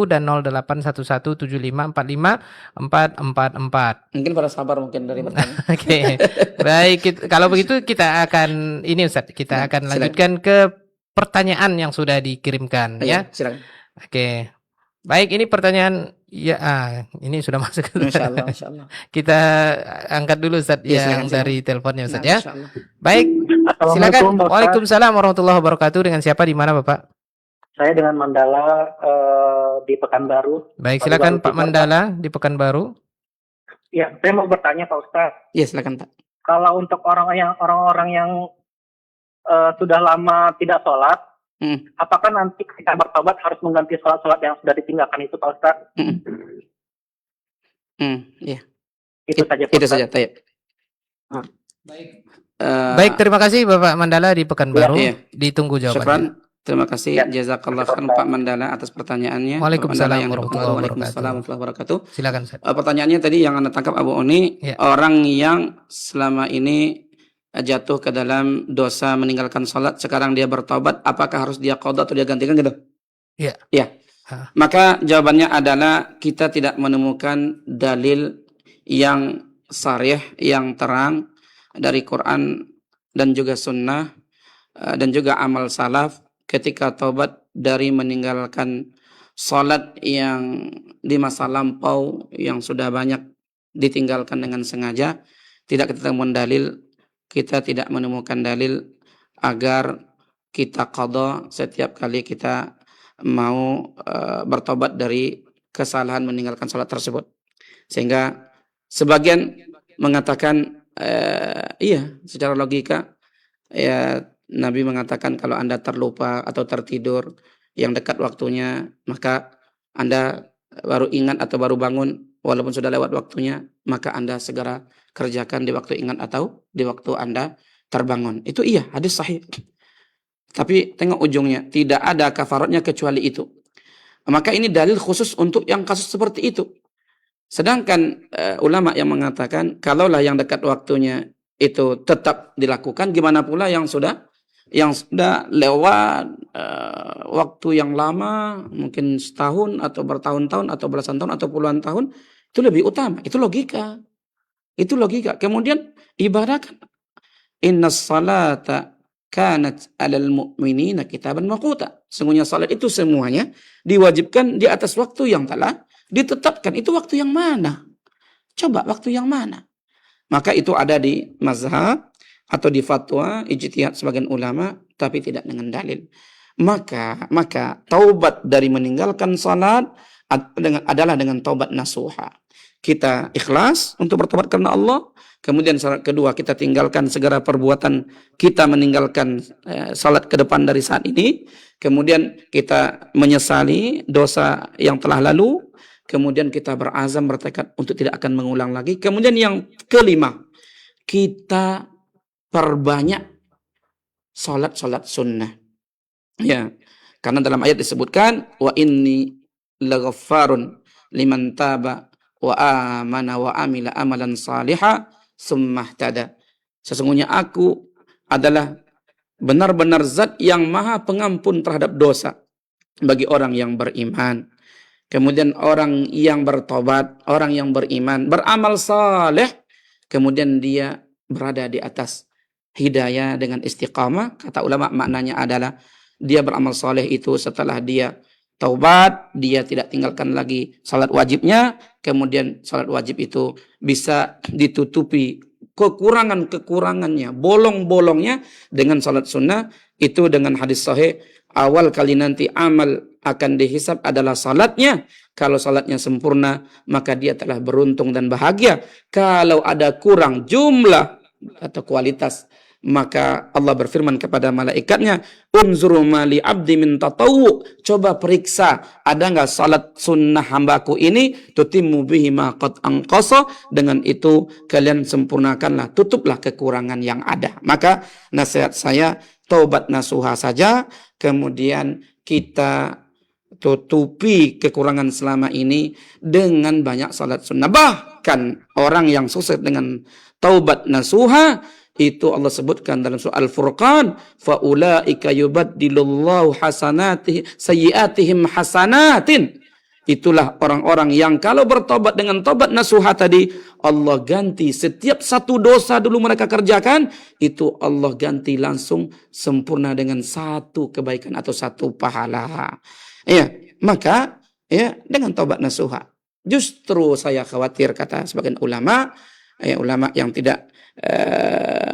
dan 081175454444. Mungkin pada sabar mungkin dari pertanyaan. Oke. Baik, kalau begitu kita akan ini Ustaz, kita akan lanjutkan ke pertanyaan yang sudah dikirimkan ya. Silakan. Oke. Baik, ini pertanyaan ya, ini sudah masuk. Insyaallah. Kita angkat dulu Ustaz yang dari teleponnya Ustaz ya. Insyaallah. Baik, silakan. Waalaikumsalam warahmatullahi wabarakatuh. Dengan siapa, di mana Bapak? Saya dengan Mandala di Pekanbaru. Baik, silakan Pak Mandala di Pekanbaru. Ya, saya mau bertanya Pak Ustaz. Iya, silakan Pak. Kalau untuk orang-orang yang sudah lama tidak sholat, apakah nanti ketika bertobat harus mengganti sholat-sholat yang sudah ditinggalkan itu Pak Ustaz? Iya. Itu saja Pak Itu Ustaz. saja, Tayyib. Baik, terima kasih Bapak Mandala di Pekanbaru. Iya. Ditunggu jawabannya. Syukran. Terima kasih jazakallah khairan Pak Mandala atas pertanyaannya. Waalaikumsalam warahmatullahi wabarakatuh. Silakan Ustaz. Pertanyaannya tadi yang Anda tangkap Abu Oni, Ya. orang yang selama ini jatuh ke dalam dosa meninggalkan sholat, sekarang dia bertobat, apakah harus dia qadha atau dia gantikan gitu? Iya. Iya. Maka jawabannya adalah kita tidak menemukan dalil yang sharih, yang terang dari Quran dan juga sunnah dan juga amal salaf ketika taubat dari meninggalkan salat yang di masa lampau yang sudah banyak ditinggalkan dengan sengaja, tidak kita temukan dalil, kita tidak menemukan dalil agar kita qada setiap kali kita mau bertobat dari kesalahan meninggalkan salat tersebut. Sehingga sebagian mengatakan iya, secara logika ya Nabi mengatakan kalau Anda terlupa atau tertidur yang dekat waktunya, maka Anda baru ingat atau baru bangun walaupun sudah lewat waktunya, maka Anda segera kerjakan di waktu ingat atau di waktu Anda terbangun. Itu iya, hadis sahih. Tapi tengok ujungnya, tidak ada kafaratnya kecuali itu. Maka ini dalil khusus untuk yang kasus seperti itu. Sedangkan ulama yang mengatakan kalaulah yang dekat waktunya itu tetap dilakukan, gimana pula yang sudah lewat waktu yang lama, mungkin setahun atau bertahun-tahun atau belasan tahun atau puluhan tahun, itu lebih utama. Itu logika. Itu logika. Kemudian ibaratkan innas salata kanat 'alal mu'minina kitaban mawquta. Sungguhnya salat itu semuanya diwajibkan di atas waktu yang telah ditetapkan. Itu waktu yang mana? Coba waktu yang mana? Maka itu ada di mazhab atau di fatwa ijtihad sebagian ulama, tapi tidak dengan dalil. Maka taubat dari meninggalkan salat adalah dengan taubat nasuha. Kita ikhlas untuk bertobat karena Allah. Kemudian syarat kedua, kita tinggalkan segala perbuatan kita meninggalkan salat ke depan dari saat ini. Kemudian kita menyesali dosa yang telah lalu. Kemudian kita berazam, bertekad untuk tidak akan mengulang lagi. Kemudian yang kelima, kita perbanyak salat sunnah. Ya, karena dalam ayat disebutkan wa inni laghaffarun liman taba wa amana wa amila amalan salihah summa ihtada. Sesungguhnya aku adalah benar-benar zat yang maha pengampun terhadap dosa bagi orang yang beriman. Kemudian orang yang bertobat, orang yang beriman, beramal saleh, kemudian dia berada di atas hidayah dengan istiqamah. Kata ulama maknanya adalah dia beramal saleh itu setelah dia taubat, dia tidak tinggalkan lagi salat wajibnya, kemudian salat wajib itu bisa ditutupi kekurangannya, bolong-bolongnya dengan salat sunnah. Itu dengan hadis sahih, awal kali nanti amal akan dihisab adalah salatnya. Kalau salatnya sempurna, maka dia telah beruntung dan bahagia. Kalau ada kurang jumlah atau kualitas, maka Allah berfirman kepada malaikatnya, unzuru mali abdi min tatawwu. Coba periksa, ada nggak salat sunnah hambaku ini, tutimmu bihi ma qad anqasa. Dengan itu kalian sempurnakanlah, tutuplah kekurangan yang ada. Maka nasihat saya, taubat nasuha saja, kemudian kita tutupi kekurangan selama ini dengan banyak salat sunnah. Bahkan orang yang sukses dengan taubat nasuha itu Allah sebutkan dalam surah Al-Furqan, faulaika yubaddilullahu hasanati sayyiatihim hasanatin. Itulah orang-orang yang kalau bertobat dengan tobat nasuha tadi, Allah ganti setiap satu dosa dulu mereka kerjakan, itu Allah ganti langsung sempurna dengan satu kebaikan atau satu pahala. Ya, maka ya dengan tobat nasuha. Justru saya khawatir, kata sebagian ulama, ulama yang tidak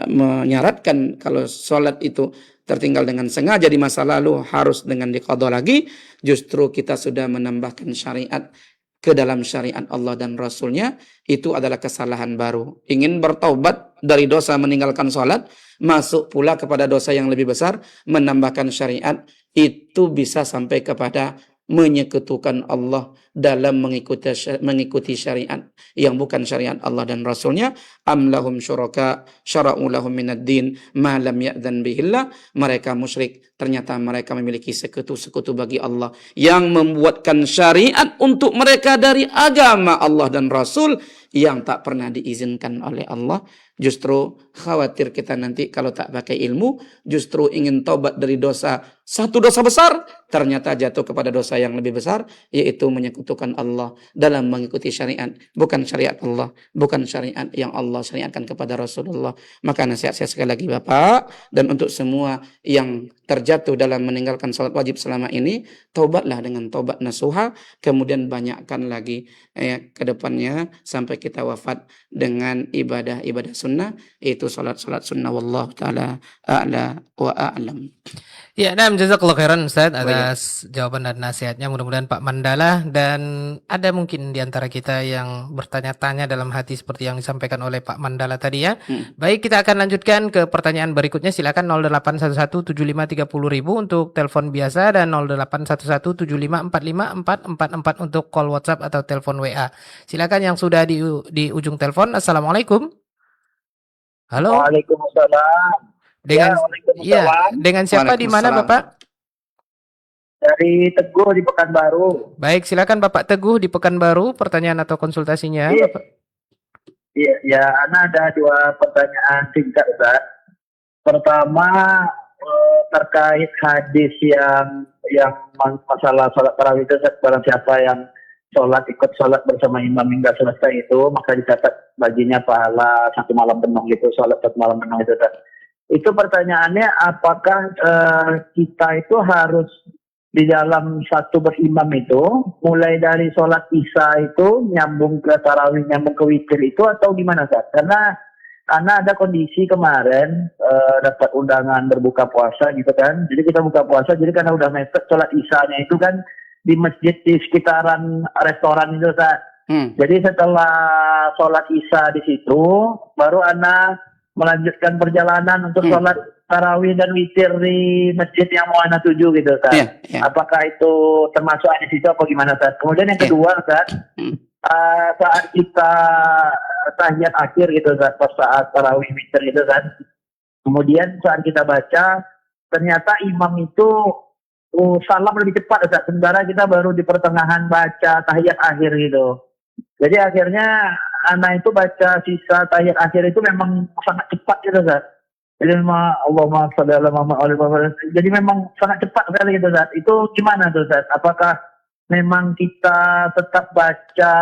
menyaratkan kalau sholat itu tertinggal dengan sengaja di masa lalu harus dengan diqadha lagi. Justru kita sudah menambahkan syariat ke dalam syariat Allah dan Rasulnya, itu adalah kesalahan baru. Ingin bertaubat dari dosa meninggalkan sholat, masuk pula kepada dosa yang lebih besar, menambahkan syariat, itu bisa sampai kepada menyekutukan Allah dalam mengikuti syariat yang bukan syariat Allah dan Rasulnya. Am lahum syuraka syara'u lahum minad din ma lam ya'dzan bihillah. Mereka musyrik, ternyata mereka memiliki sekutu-sekutu bagi Allah yang membuatkan syariat untuk mereka dari agama Allah dan Rasul yang tak pernah diizinkan oleh Allah. Justru khawatir kita nanti kalau tak pakai ilmu, justru ingin tobat dari dosa satu dosa besar, ternyata jatuh kepada dosa yang lebih besar, yaitu menyekutukan Allah dalam mengikuti syariat, bukan syariat Allah, bukan syariat yang Allah syariatkan kepada Rasulullah. Maka nasihat saya sekali lagi Bapak, dan untuk semua yang terjatuh dalam meninggalkan salat wajib selama ini, taubatlah dengan taubat nasuha, kemudian banyakkan lagi ke depannya sampai kita wafat dengan ibadah-ibadah sunnah, yaitu salat-salat sunnah. Wallahu ta'ala a'la wa a'lam. Ya, dan jazakallahu khairan Ustaz atas jawaban dan nasihatnya. Mudah-mudahan Pak Mandala, dan ada mungkin di antara kita yang bertanya-tanya dalam hati seperti yang disampaikan oleh Pak Mandala tadi ya. Baik, kita akan lanjutkan ke pertanyaan berikutnya. Silakan 08117530.000 untuk telepon biasa dan 081175454444 untuk call WhatsApp atau telepon WA. Silakan yang sudah di ujung telepon. Assalamualaikum. Halo. Waalaikumsalam. Dengan siapa di mana Bapak? Dari Teguh di Pekanbaru. Baik, silakan Bapak Teguh di Pekanbaru, pertanyaan atau konsultasinya. Iya, Bapak. ya, Ana ada 2 pertanyaan singkat, Ustaz. Pertama, terkait hadis yang masalah sholat tarawih itu, barang siapa yang ikut sholat bersama imam hingga selesai itu, maka dicatat baginya pahala 1 malam penuh gitu, sholat 1 malam penuh itu, Ustaz. Itu pertanyaannya, apakah kita itu harus di dalam satu berimam itu, mulai dari sholat isya itu, nyambung ke tarawih, nyambung ke witir itu, atau gimana, Ustaz? Karena ada kondisi kemarin, dapat undangan berbuka puasa gitu kan, jadi kita buka puasa, jadi karena udah mepet sholat isyanya itu kan, di masjid di sekitaran restoran itu, Ustaz. Jadi setelah sholat isya di situ, baru Ana melanjutkan perjalanan untuk sholat tarawih dan witir di masjid yang mau Ana tuju gitu, Ustaz. Apakah itu termasuk di situ apa gimana, Ustaz? Kemudian yang kedua, Ustaz, saat kita tahiyat akhir gitu, Ustaz, pas saat tarawih witir gitu kan, kemudian saat kita baca, ternyata imam itu salam lebih cepat, Ustaz, sementara kita baru di pertengahan baca tahiyat akhir gitu. Jadi akhirnya anak itu baca sisa tahiyat akhir itu memang sangat cepat gitu, Ustaz. Jadi memang Allahumma shalli ala Muhammad. Jadi memang sangat cepat sekali gitu, Ustaz. Itu gimana tuh, Ustaz? Apakah memang kita tetap baca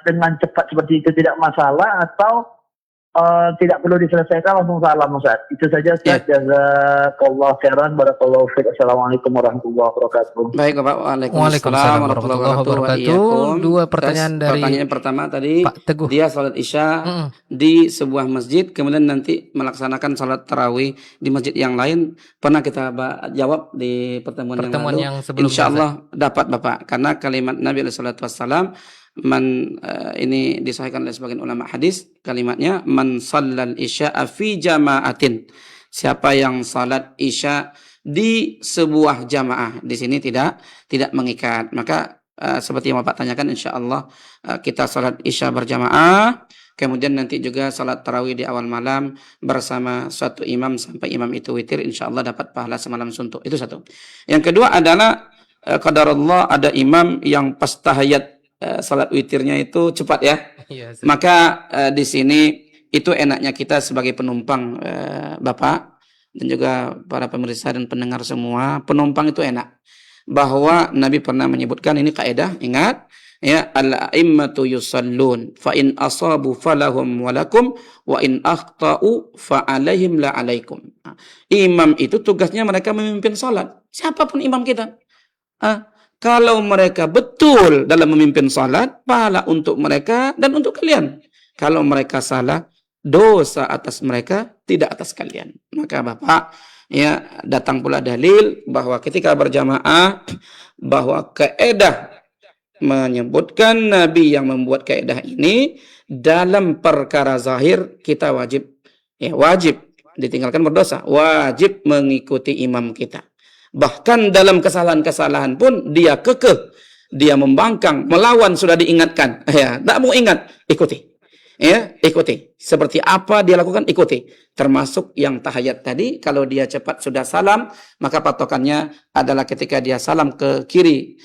dengan cepat seperti itu tidak masalah, atau tidak perlu diselesaikan langsung salam, Ustaz? Itu saja, Ustaz. Jazakallahu khairan, barakallahu fiik. Assalamualaikum warahmatullahi wabarakatuh. Baik, Bapak. Waalaikumsalam warahmatullahi wabarakatuh. 2 pertanyaan dari pertanyaan pertama tadi, Pak Teguh. Dia sholat isya di sebuah masjid, kemudian nanti melaksanakan sholat tarawih di masjid yang lain. Pernah kita jawab di pertemuan yang lalu. Insya Allah dapat, Bapak, karena kalimat Nabi SAW, ini disahihkan oleh sebagian ulama hadis, kalimatnya man shallal isya'a fi jama'atin. Siapa yang salat isya di sebuah jamaah, di sini tidak mengikat. Maka seperti yang Bapak tanyakan, insyaallah kita salat isya berjamaah, kemudian nanti juga salat tarawih di awal malam bersama suatu imam sampai imam itu witir, insyaallah dapat pahala semalam suntuk. Itu satu. Yang kedua adalah qadarullah, ada imam yang pas tahiyat salat witirnya itu cepat ya. Maka di sini itu enaknya kita sebagai penumpang, Bapak dan juga para pemirsa dan pendengar semua, penumpang itu enak. Bahwa Nabi pernah menyebutkan, ini kaidah, ingat ya, al-a'immatu yusallun fa in asabu falahum walakum wa in akhta'u fa alaihim la alaikum. Imam itu tugasnya mereka memimpin salat. Siapapun imam kita. Kalau mereka betul dalam memimpin salat, pahala untuk mereka dan untuk kalian. Kalau mereka salah, dosa atas mereka, tidak atas kalian. Maka Bapak, ya, datang pula dalil bahwa ketika berjamaah, bahwa kaidah menyebutkan Nabi yang membuat kaidah ini dalam perkara zahir kita wajib ditinggalkan berdosa, wajib mengikuti imam kita. Bahkan dalam kesalahan-kesalahan pun dia kekeh, dia membangkang, melawan, sudah diingatkan, ya, tak mau ingat, ikuti. Ya, ikuti. Seperti apa dia lakukan, ikuti. Termasuk yang tahiyat tadi, kalau dia cepat sudah salam, maka patokannya adalah ketika dia salam ke kiri,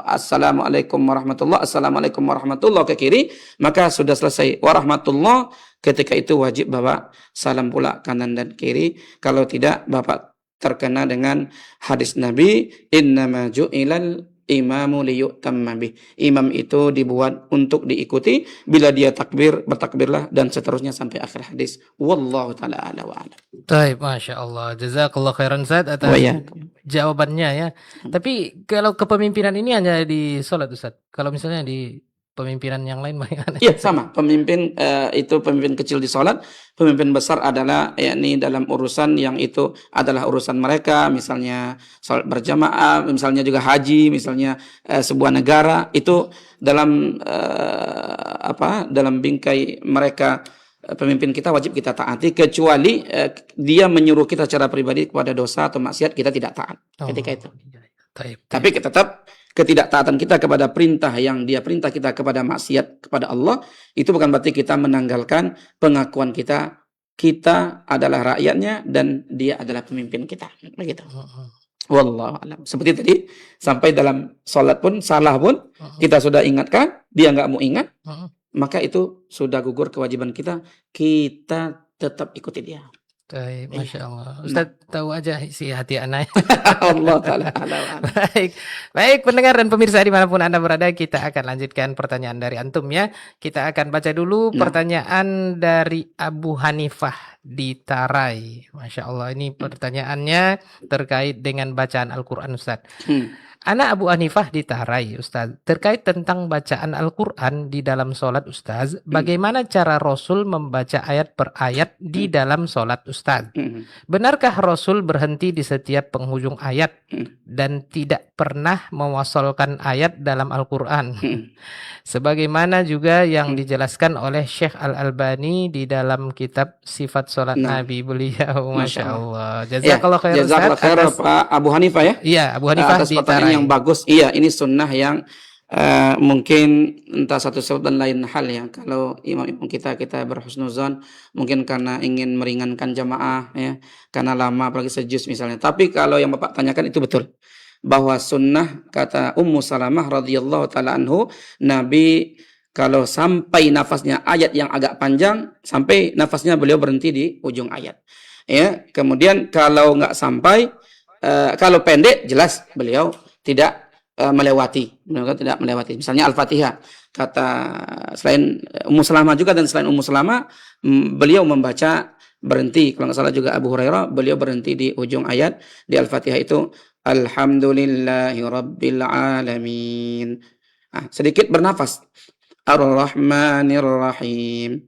assalamualaikum warahmatullah, assalamualaikum warahmatullah ke kiri, maka sudah selesai warahmatullah. Ketika itu wajib Bapak salam pula kanan dan kiri. Kalau tidak, Bapak terkena dengan hadis Nabi, innama ju'ilal imamu liyu'tamma bih. Imam itu dibuat untuk diikuti, bila dia takbir, bertakbirlah, dan seterusnya sampai akhir hadis. Wallahu ta'ala ala wa ala. Baik, Masya Allah. Jazakallah khairan Ustaz atas Oh ya. jawabannya ya. Tapi kalau kepemimpinan ini hanya di sholat Ustaz. Kalau misalnya di pemimpinan yang lain bagaimana? Iya, sama. Pemimpin itu pemimpin kecil di sholat, pemimpin besar adalah yakni dalam urusan yang itu adalah urusan mereka, misalnya sholat berjamaah, misalnya juga haji, misalnya sebuah negara, itu dalam dalam bingkai mereka, pemimpin kita wajib kita taati, kecuali dia menyuruh kita secara pribadi kepada dosa atau maksiat, kita tidak taat ketika itu. Tapi tetap ketidaktaatan kita kepada perintah yang dia perintah kita kepada maksiat kepada Allah, itu bukan berarti kita menanggalkan pengakuan kita adalah rakyatnya dan dia adalah pemimpin kita, begitu. Wallahu a'lam. Seperti tadi, sampai dalam sholat pun salah pun kita sudah ingatkan, dia nggak mau ingat, maka itu sudah gugur kewajiban kita tetap ikuti dia. Baik, Masya Allah. Ustaz tahu aja isi hati anak. Allah Ta'ala. Baik, pendengar dan pemirsa dimanapun Anda berada, kita akan lanjutkan pertanyaan dari antum ya. Kita akan baca dulu pertanyaan dari Abu Hanifah di Tarai. Masya Allah, ini pertanyaannya terkait dengan bacaan Al-Quran Ustaz. Anak Abu Hanifah di Tarai Ustaz, terkait tentang bacaan Al-Quran di dalam sholat Ustaz, bagaimana cara Rasul membaca ayat per ayat di dalam sholat Ustaz? Benarkah Rasul berhenti di setiap penghujung ayat dan tidak pernah mewasalkan ayat dalam Al-Quran? Sebagaimana juga yang dijelaskan oleh Syekh Al-Albani di dalam kitab Sifat Sholat Nabi beliau. Masya Allah. Jazakallah khair Ustaz. Jazakallah khair Pak Abu Hanifah ya. Iya, Abu Hanifah atas di pertanyaan Tarai. yang bagus. Iya, ini sunnah yang mungkin entah satu sebab dan lain hal ya. Kalau imam-imam kita berhusnuzon, mungkin karena ingin meringankan jamaah ya, karena lama apalagi sejus misalnya. Tapi kalau yang Bapak tanyakan itu betul, bahwa sunnah kata Ummu Salamah radhiyallahu taala anhu, Nabi kalau sampai nafasnya ayat yang agak panjang, sampai nafasnya beliau berhenti di ujung ayat. Ya, kemudian kalau nggak sampai, kalau pendek jelas beliau tidak melewati. Misalnya Al-Fatihah, kata selain Ummu Salamah juga, dan selain Ummu Salamah beliau membaca berhenti. Kalau nggak salah juga Abu Hurairah, beliau berhenti di ujung ayat di Al-Fatihah itu Alhamdulillahi Rabbil Alamin. Sedikit bernafas. Ar-Rahmanir Rahim.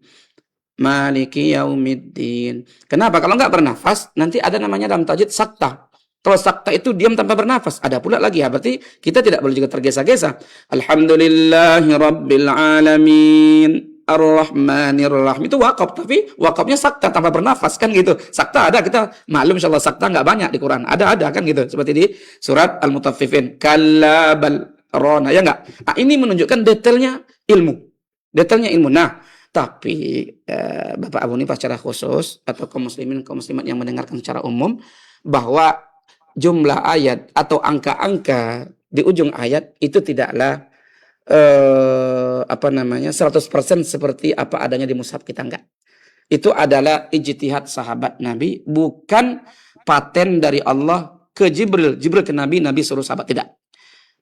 Maliki Yaumiddin. Kenapa? Kalau nggak bernafas, nanti ada namanya dalam tajwid sakta. Kalau sakta itu diam tanpa bernafas. Ada pula lagi ya, berarti kita tidak boleh juga tergesa-gesa. Alhamdulillahi Rabbil Alamin. Ar-Rahmanir Rahim. Itu wakaf, tapi wakafnya sakta tanpa bernafas kan gitu. Sakta ada, kita maklum insyaallah sakta nggak banyak di Quran. Ada kan gitu. Seperti di surat Al-Mutaffifin. Kalla bal rona, ya enggak? Ini menunjukkan detailnya ilmu. Nah, tapi Bapak Abu Hanifah secara khusus atau kaum muslimin kaum muslimat yang mendengarkan secara umum, bahwa jumlah ayat atau angka-angka di ujung ayat itu tidaklah 100% seperti apa adanya di mushaf kita, enggak. Itu adalah ijtihad sahabat Nabi, bukan paten dari Allah ke Jibril ke Nabi suruh sahabat, tidak.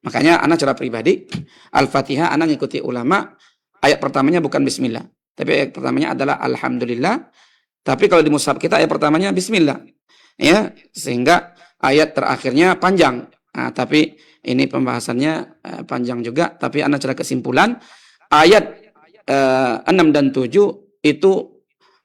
Makanya anak secara pribadi Al-Fatihah anak ngikuti ulama, ayat pertamanya bukan bismillah, tapi ayat pertamanya adalah alhamdulillah. Tapi kalau di mushaf kita ayat pertamanya bismillah. Ya, sehingga ayat terakhirnya panjang. Tapi ini pembahasannya panjang juga, tapi anak secara kesimpulan ayat 6 dan 7 itu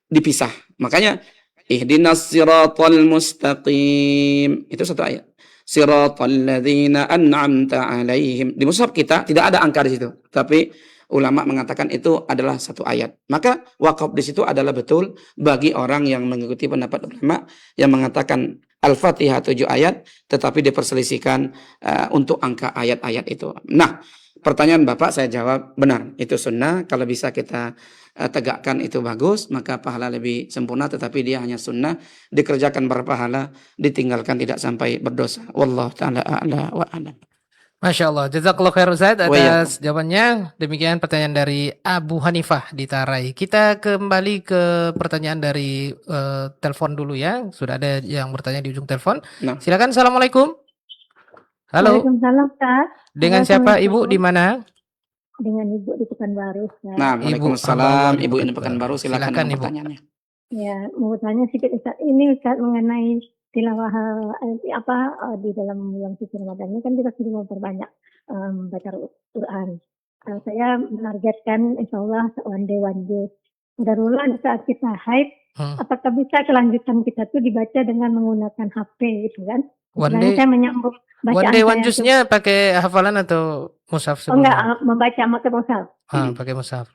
dipisah. Makanya ihdinas siratal mustaqim itu satu ayat. Siratal ladzina an'amta 'alaihim. Di mushaf kita tidak ada angka di situ, tapi ulama mengatakan itu adalah satu ayat. Maka wakaf di situ adalah betul bagi orang yang mengikuti pendapat ulama yang mengatakan Al-Fatihah 7 ayat, tetapi diperselisihkan untuk angka ayat-ayat itu. Nah, pertanyaan Bapak saya jawab benar, itu sunnah. Kalau bisa kita tegakkan itu bagus, maka pahala lebih sempurna. Tetapi dia hanya sunnah, dikerjakan berpahala, ditinggalkan tidak sampai berdosa. Wallahu ta'ala a'la wa a'lam. Masya Allah, jazakallah khair Ustaz Wa iyyakum. atas jawabannya. Demikian pertanyaan dari Abu Hanifah di Tarai. Kita kembali ke pertanyaan dari telepon dulu ya. Sudah ada yang bertanya di ujung telepon. Nah, Silakan. Assalamualaikum. Halo. Waalaikumsalam, Ustaz. Dengan siapa Ibu di mana? Dengan Ibu di Pekanbaru, Ustaz. nah, Ibu Waalaikumsalam. hamba Allah di Ibu ini Pekanbaru. Pekanbaru, silakan Silakan dengan Ibu. pertanyaannya. Ya, mau tanya sedikit Ustaz. Ini Ustaz mengenai tilawah di dalam bulan suci Ramadan ini kan kita sudah memperbanyak baca Quran. Saya menargetkan insya Allah one day one juice. Darullah di saat kita haid, apakah bisa kelanjutan kita tuh dibaca dengan menggunakan HP gitu kan? One day, saya menyambung one bacaan day saya one juice-nya pakai hafalan atau mushaf Oh enggak, sebelumnya? membaca pakai mushaf. Pakai mushaf.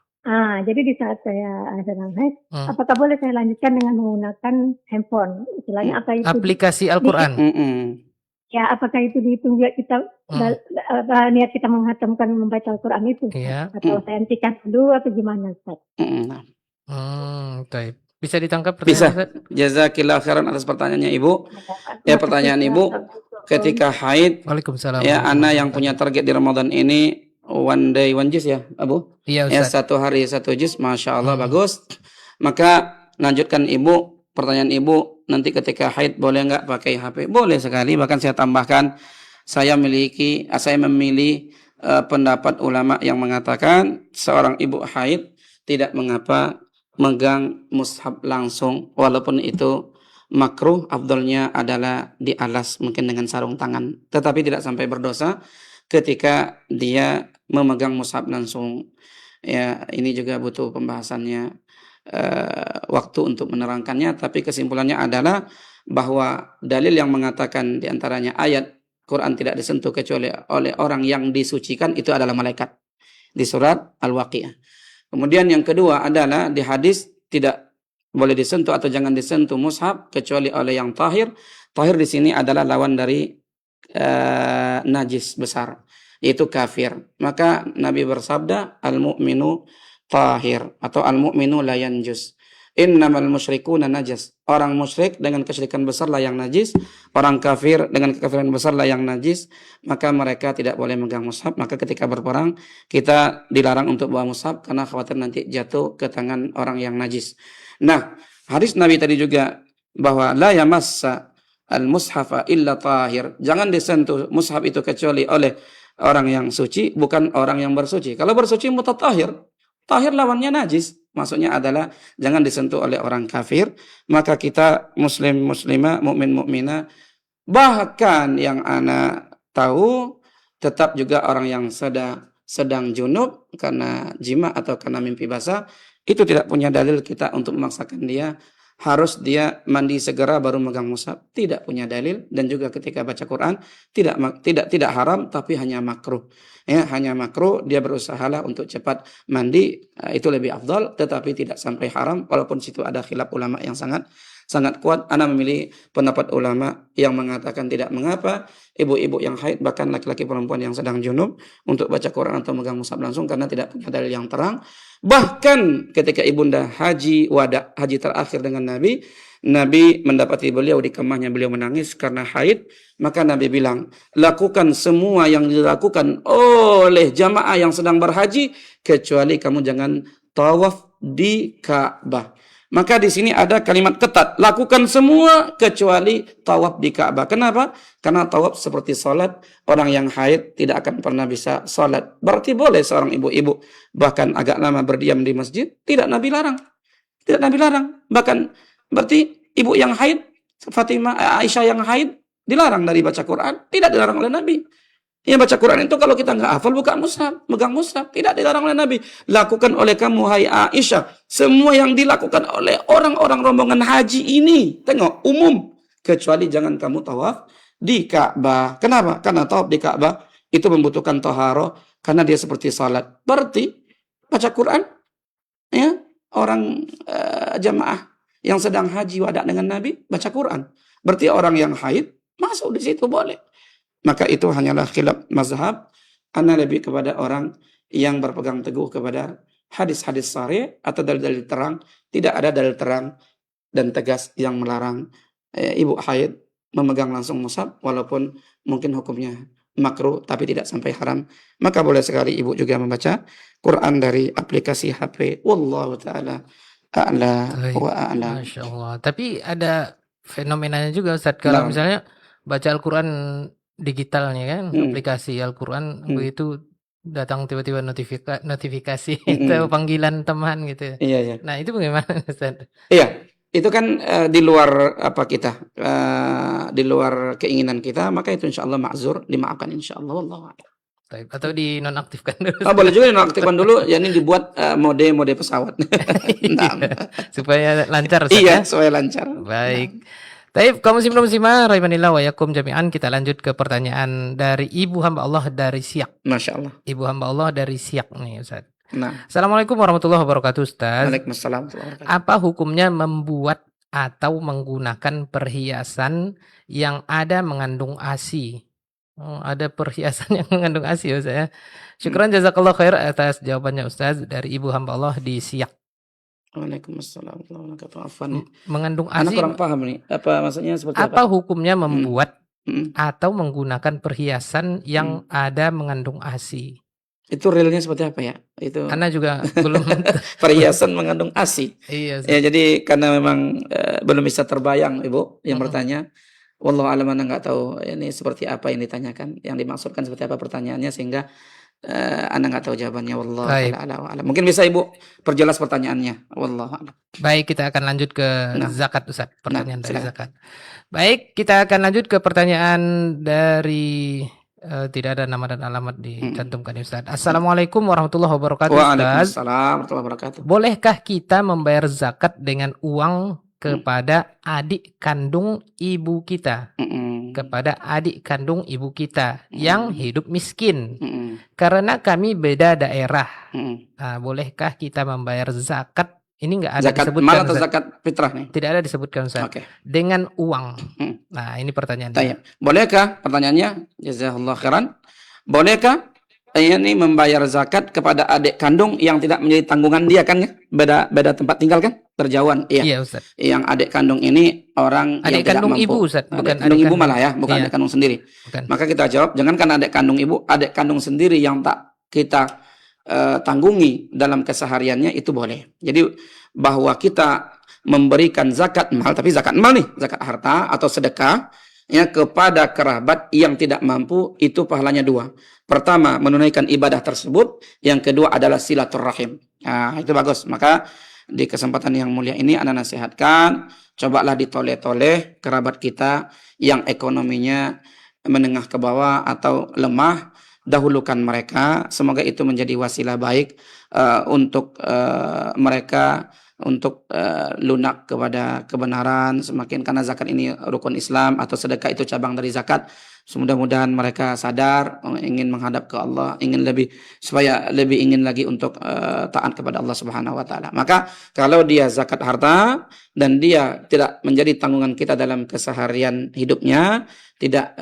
Jadi di saat saya sedang haid, apakah boleh saya lanjutkan dengan menggunakan handphone? Istilahnya apa itu? Aplikasi Al-Quran. Ya, apakah itu dihitung juga kita niat kita menghatamkan membaca Al-Quran itu? Iya. Atau saya hentikan dulu atau gimana, Ustaz? Baik. Bisa ditangkap Bisa. pertanyaan Ustaz? Jazakillah khairan atas pertanyaannya Ibu. Ya, pertanyaan Ibu, ketika haid, Waalaikumsalam. ya ana yang punya target di Ramadan ini one day one juice ya, Abu? Iya, Ya, Ustaz. 1 hari 1 juz, Masya Allah, bagus. Maka lanjutkan Ibu, pertanyaan Ibu, nanti ketika haid boleh nggak pakai HP? Boleh sekali, bahkan saya tambahkan, saya memilih pendapat ulama yang mengatakan seorang ibu haid tidak mengapa megang mushaf langsung, walaupun itu makruh, afdalnya adalah dialas mungkin dengan sarung tangan, tetapi tidak sampai berdosa ketika dia memegang mushaf langsung. Ya, ini juga butuh pembahasannya, waktu untuk menerangkannya, tapi kesimpulannya adalah bahwa dalil yang mengatakan diantaranya ayat Quran tidak disentuh kecuali oleh orang yang disucikan itu adalah malaikat di surat Al-Waqiah. Kemudian yang kedua adalah di hadis tidak boleh disentuh atau jangan disentuh mushaf kecuali oleh yang tahir. Tahir di sini adalah lawan dari najis besar, yaitu kafir. Maka Nabi bersabda, al-mu'minu tahir atau al-mu'minu la yanjus. Innamal musyrikuna najas. Orang musyrik dengan kesyirikan besar lah yang najis, orang kafir dengan kekafiran besar lah yang najis, maka mereka tidak boleh megang mushaf. Maka ketika berperang kita dilarang untuk bawa mushaf karena khawatir nanti jatuh ke tangan orang yang najis. Nah, hadis Nabi tadi juga bahwa la yamassa al-mushafa illa tahir. Jangan disentuh mushaf itu kecuali oleh orang yang suci, bukan orang yang bersuci. Kalau bersuci mutatahhir, tahir lawannya najis. Maksudnya adalah jangan disentuh oleh orang kafir. Maka kita muslim muslimah, mukmin mukminah, bahkan yang ana tahu tetap juga orang yang sedang junub karena jima atau karena mimpi basah, itu tidak punya dalil kita untuk memaksakan dia harus dia mandi segera baru megang mushaf. Tidak punya dalil. Dan juga ketika baca Quran tidak haram, tapi hanya makruh. Ya, hanya makruh, dia berusahalah untuk cepat mandi, itu lebih afdal, tetapi tidak sampai haram, walaupun situ ada khilaf ulama yang sangat kuat. Ana memilih pendapat ulama yang mengatakan tidak mengapa ibu-ibu yang haid, bahkan laki-laki perempuan yang sedang junub untuk baca Quran atau megang mushaf langsung karena tidak punya dalil yang terang. Bahkan ketika ibunda haji terakhir dengan Nabi mendapati beliau di kemahnya, beliau menangis karena haid, maka Nabi bilang, lakukan semua yang dilakukan oleh jamaah yang sedang berhaji, kecuali kamu jangan tawaf di Ka'bah. Maka di sini ada kalimat ketat, lakukan semua kecuali tawaf di Ka'bah. Kenapa? Karena tawaf seperti salat, orang yang haid tidak akan pernah bisa salat. Berarti boleh seorang ibu-ibu bahkan agak lama berdiam di masjid, tidak Nabi larang. Tidak Nabi larang. Bahkan berarti ibu yang haid, Aisyah yang haid, dilarang dari baca Quran, tidak dilarang oleh Nabi. Yang baca Quran itu kalau kita nggak hafal buka mushaf, megang mushaf, tidak dilarang oleh Nabi. Lakukan oleh kamu hai Aisyah semua yang dilakukan oleh orang-orang rombongan haji ini. Tengok, umum, kecuali jangan kamu tawaf di Ka'bah. Kenapa? Karena tawaf di Ka'bah itu membutuhkan taharah karena dia seperti salat. Berarti baca Quran, ya, orang jamaah yang sedang haji wada dengan Nabi baca Quran. Berarti orang yang haid masuk di situ boleh. Maka itu hanyalah khilaf mazhab. Ana lebih kepada orang yang berpegang teguh kepada hadis-hadis sahih atau dalil-dalil terang. Tidak ada dalil terang dan tegas yang melarang ibu haid memegang langsung mushaf, walaupun mungkin hukumnya makruh tapi tidak sampai haram, maka boleh sekali ibu juga membaca Quran dari aplikasi HP. Wallahu taala a'la wa a'lam. Masya Allah. Tapi ada fenomenanya juga Ustaz, kalau Nah, misalnya baca Al-Quran digitalnya kan, mm, aplikasi Al-Quran, mm, begitu datang tiba-tiba notifikasi itu mm. panggilan teman gitu. Iya, iya. Nah, itu bagaimana Ustaz? Iya, itu kan di luar apa kita, di luar keinginan kita, maka itu insya Allah ma'zur, dimaafkan insya Allah. Wallahu a'lam. Baik, atau dinonaktifkan dulu. Oh, boleh juga dinonaktifkan dulu, ya ini dibuat mode pesawat. Iya, Nah, supaya lancar Ustaz iya, ya. supaya lancar. Baik. Taib, kaum muslimin muslimah rahimanillah wa yakum jami'an, kita lanjut ke pertanyaan dari ibu hamba Allah dari Siak. Masya Allah. Ibu hamba Allah dari Siak nih Ustaz. Nah, Assalamualaikum warahmatullahi wabarakatuh Ustaz. Waalaikumsalam warahmatullahi wabarakatuh. Apa hukumnya membuat atau menggunakan perhiasan yang ada mengandung ASI? Oh, ada perhiasan yang mengandung ASI Ustaz ya. Syukran jazakallah khair atas jawabannya Ustaz dari ibu hamba Allah di Siak. Waalaikumsalam warahmatullahi wabarakatuh. Afwan. Mengandung Anak ASI, kurang paham nih. Apa maksudnya seperti apa apa? hukumnya membuat Mm. atau menggunakan perhiasan yang ada mengandung ASI? Itu realnya seperti apa ya? Itu Ana juga belum perhiasan mengandung ASI. iya Ustaz. Ya, jadi karena memang belum bisa terbayang Ibu yang bertanya. Wallahu a'lam, Ana nggak tahu ini seperti apa yang ditanyakan, yang dimaksudkan seperti apa pertanyaannya, sehingga Ana nggak tahu jawabannya. Wallahu Baik. a'lam. Mungkin bisa Ibu perjelas pertanyaannya. Wallahu a'lam. Baik, kita akan lanjut ke Nah. zakat Ustaz, pertanyaan dari silakan. zakat. Baik, kita akan lanjut ke pertanyaan dari tidak ada nama dan alamat dicantumkan Ustaz. Assalamualaikum warahmatullahi wabarakatuh Ustaz. Waalaikumsalam warahmatullahi wabarakatuh. Bolehkah kita membayar zakat dengan uang kepada adik kandung ibu kita? Mm-mm. Kepada adik kandung ibu kita yang hidup miskin. Mm-mm. Karena kami beda daerah. Mm-mm. Nah, bolehkah kita membayar zakat? Ini enggak ada Zakat disebutkan mal atau Ustaz. zakat fitrah nih? Tidak ada disebutkan Ustaz. Oke. Dengan uang. Hmm. Nah, ini pertanyaannya. Tayyib. Bolehkah, pertanyaannya, jazakallahu khairan, bolehkah ini membayar zakat kepada adik kandung yang tidak menjadi tanggungan dia kan ya? Beda tempat tinggal kan? Terjauhan. Iya. Iya Ustaz. Yang adik kandung ini orang Adik yang tidak kandung mampu. ibu Ustaz, bukan Adik kandung adik ibu kandung. malah ya, bukan Iya. adik kandung sendiri. Bukan. Maka kita jawab, jangankan adik kandung ibu, adik kandung sendiri yang tak kita tanggungi dalam kesehariannya itu boleh. Jadi bahwa kita memberikan zakat mal, tapi zakat mal nih, zakat harta atau sedekah ya kepada kerabat yang tidak mampu, itu pahalanya dua. Pertama, menunaikan ibadah tersebut, yang kedua adalah silaturrahim. Nah, itu bagus. Maka di kesempatan yang mulia ini Anda nasihatkan, cobalah ditoleh-toleh kerabat kita yang ekonominya menengah ke bawah atau lemah, dahulukan mereka. Semoga itu menjadi wasilah baik untuk mereka untuk lunak kepada kebenaran semakin, karena zakat ini rukun Islam atau sedekah itu cabang dari zakat. Mudah-mudahan mereka sadar, ingin menghadap ke Allah, supaya lebih ingin lagi untuk taat kepada Allah Subhanahu wa taala. Maka kalau dia zakat harta dan dia tidak menjadi tanggungan kita dalam keseharian hidupnya, tidak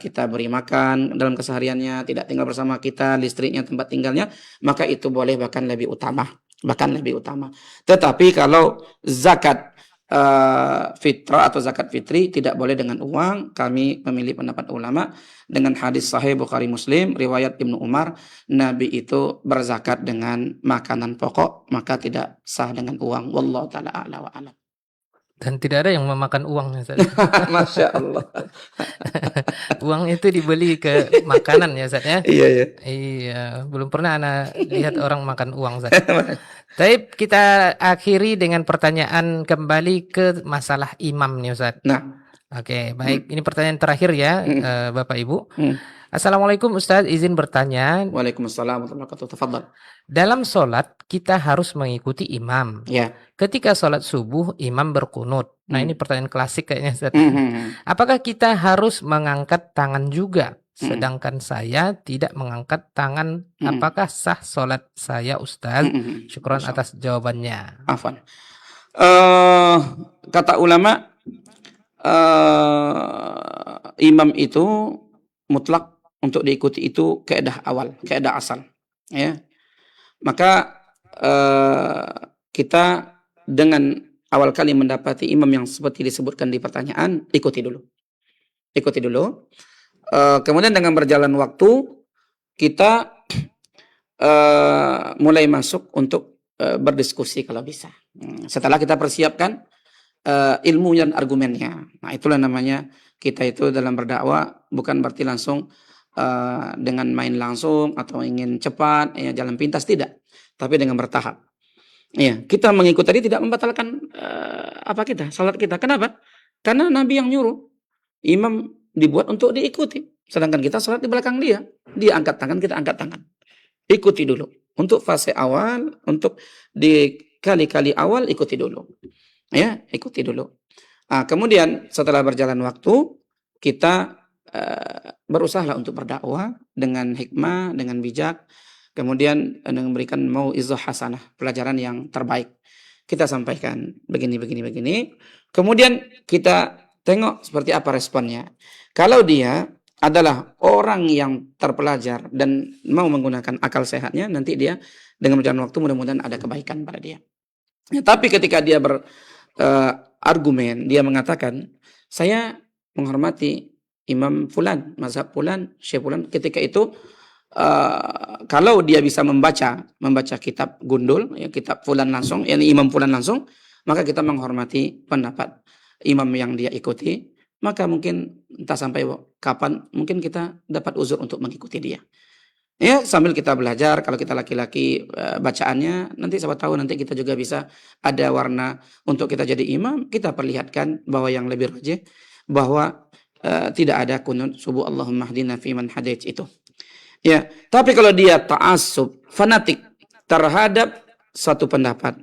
kita beri makan dalam kesehariannya, tidak tinggal bersama kita, listriknya, tempat tinggalnya, maka itu boleh, bahkan lebih utama. Tetapi kalau zakat fitrah atau zakat fitri tidak boleh dengan uang. Kami memilih pendapat ulama dengan hadis sahih Bukhari Muslim riwayat Ibnu Umar, Nabi itu berzakat dengan makanan pokok, maka tidak sah dengan uang. Wallahu taala a'la wa a'lam. Dan tidak ada yang memakan uang Ustaz. Masya Allah. Uang itu dibeli ke makanan ya Ustaz ya. Iya, iya. Iya, belum pernah ana lihat orang makan uang Ustaz. Tapi kita akhiri dengan pertanyaan kembali ke masalah imam nih Ustaz. Nah, Oke, baik. Ini pertanyaan terakhir ya, Bapak Ibu. Hmm. Assalamualaikum Ustaz, izin bertanya. Waalaikumsalam warahmatullahi wabarakatuh. Tafadhal. Dalam sholat kita harus mengikuti imam. Ya. Ketika sholat subuh imam berkunut. Nah ini pertanyaan klasik kayaknya Ustaz. Apakah Apakah kita harus mengangkat tangan juga? Sedangkan saya tidak mengangkat tangan. Apakah sah sholat saya Ustaz? Syukron atas jawabannya. Afwan. Kata ulama, imam itu mutlak untuk diikuti, itu kaidah awal, kaidah asal, ya. Maka kita dengan awal kali mendapati imam yang seperti disebutkan di pertanyaan, ikuti dulu. kemudian dengan berjalan waktu kita mulai masuk untuk berdiskusi kalau bisa. Setelah kita persiapkan ilmu dan argumennya. Nah, itulah namanya kita itu dalam berdakwah bukan berarti langsung dengan main langsung atau ingin cepat, ya jalan pintas, tidak. Tapi dengan bertahap. Ya, kita mengikut tadi tidak membatalkan salat kita. Kenapa? Karena Nabi yang nyuruh. Imam dibuat untuk diikuti. Sedangkan kita salat di belakang dia. Dia angkat tangan, kita angkat tangan. Ikuti dulu. Untuk fase awal, untuk di kali-kali awal, ikuti dulu. Ya, ikuti dulu. Kemudian setelah berjalan waktu, kita berusaha untuk berdakwah dengan hikmah, dengan bijak. Kemudian memberikan mau'izah hasanah, pelajaran yang terbaik. Kita sampaikan begini. Kemudian kita tengok seperti apa responnya. Kalau dia adalah orang yang terpelajar dan mau menggunakan akal sehatnya, nanti dia dengan berjalan waktu mudah-mudahan ada kebaikan pada dia. Ya, tapi ketika dia berargumen, dia mengatakan, saya menghormati Imam Fulan, mazhab Fulan, Syekh Fulan. Ketika itu kalau dia bisa membaca kitab Gundul, ya, kitab Fulan langsung, yakni Imam Fulan langsung, maka kita menghormati pendapat imam yang dia ikuti. Maka mungkin entah sampai kapan mungkin kita dapat uzur untuk mengikuti dia. Ya, sambil kita belajar, kalau kita laki-laki bacaannya, nanti siapa tahu nanti kita juga bisa ada warna untuk kita jadi imam, kita perlihatkan bahwa yang lebih rajih, bahwa tidak ada kunut subuh Allahumma hdina fiman hadait itu. Ya, tapi kalau dia ta'assub, fanatik terhadap satu pendapat,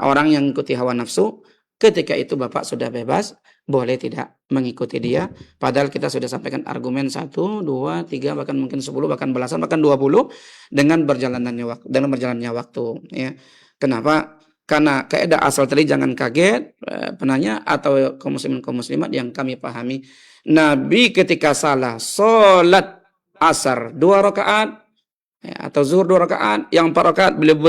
orang yang mengikuti hawa nafsu, ketika itu Bapak sudah bebas, boleh tidak mengikuti dia. Padahal kita sudah sampaikan argumen 1, 2, 3, bahkan mungkin 10, bahkan belasan, bahkan 20 dengan berjalannya waktu. Ya. Kenapa? Karena kaidah asal tadi jangan kaget penanya atau kaum muslimin kaum muslimat yang kami pahami. Nabi ketika salah sholat asar 2 rakaat ya, atau zuhur 2 rakaat, yang 4 rakaat beliau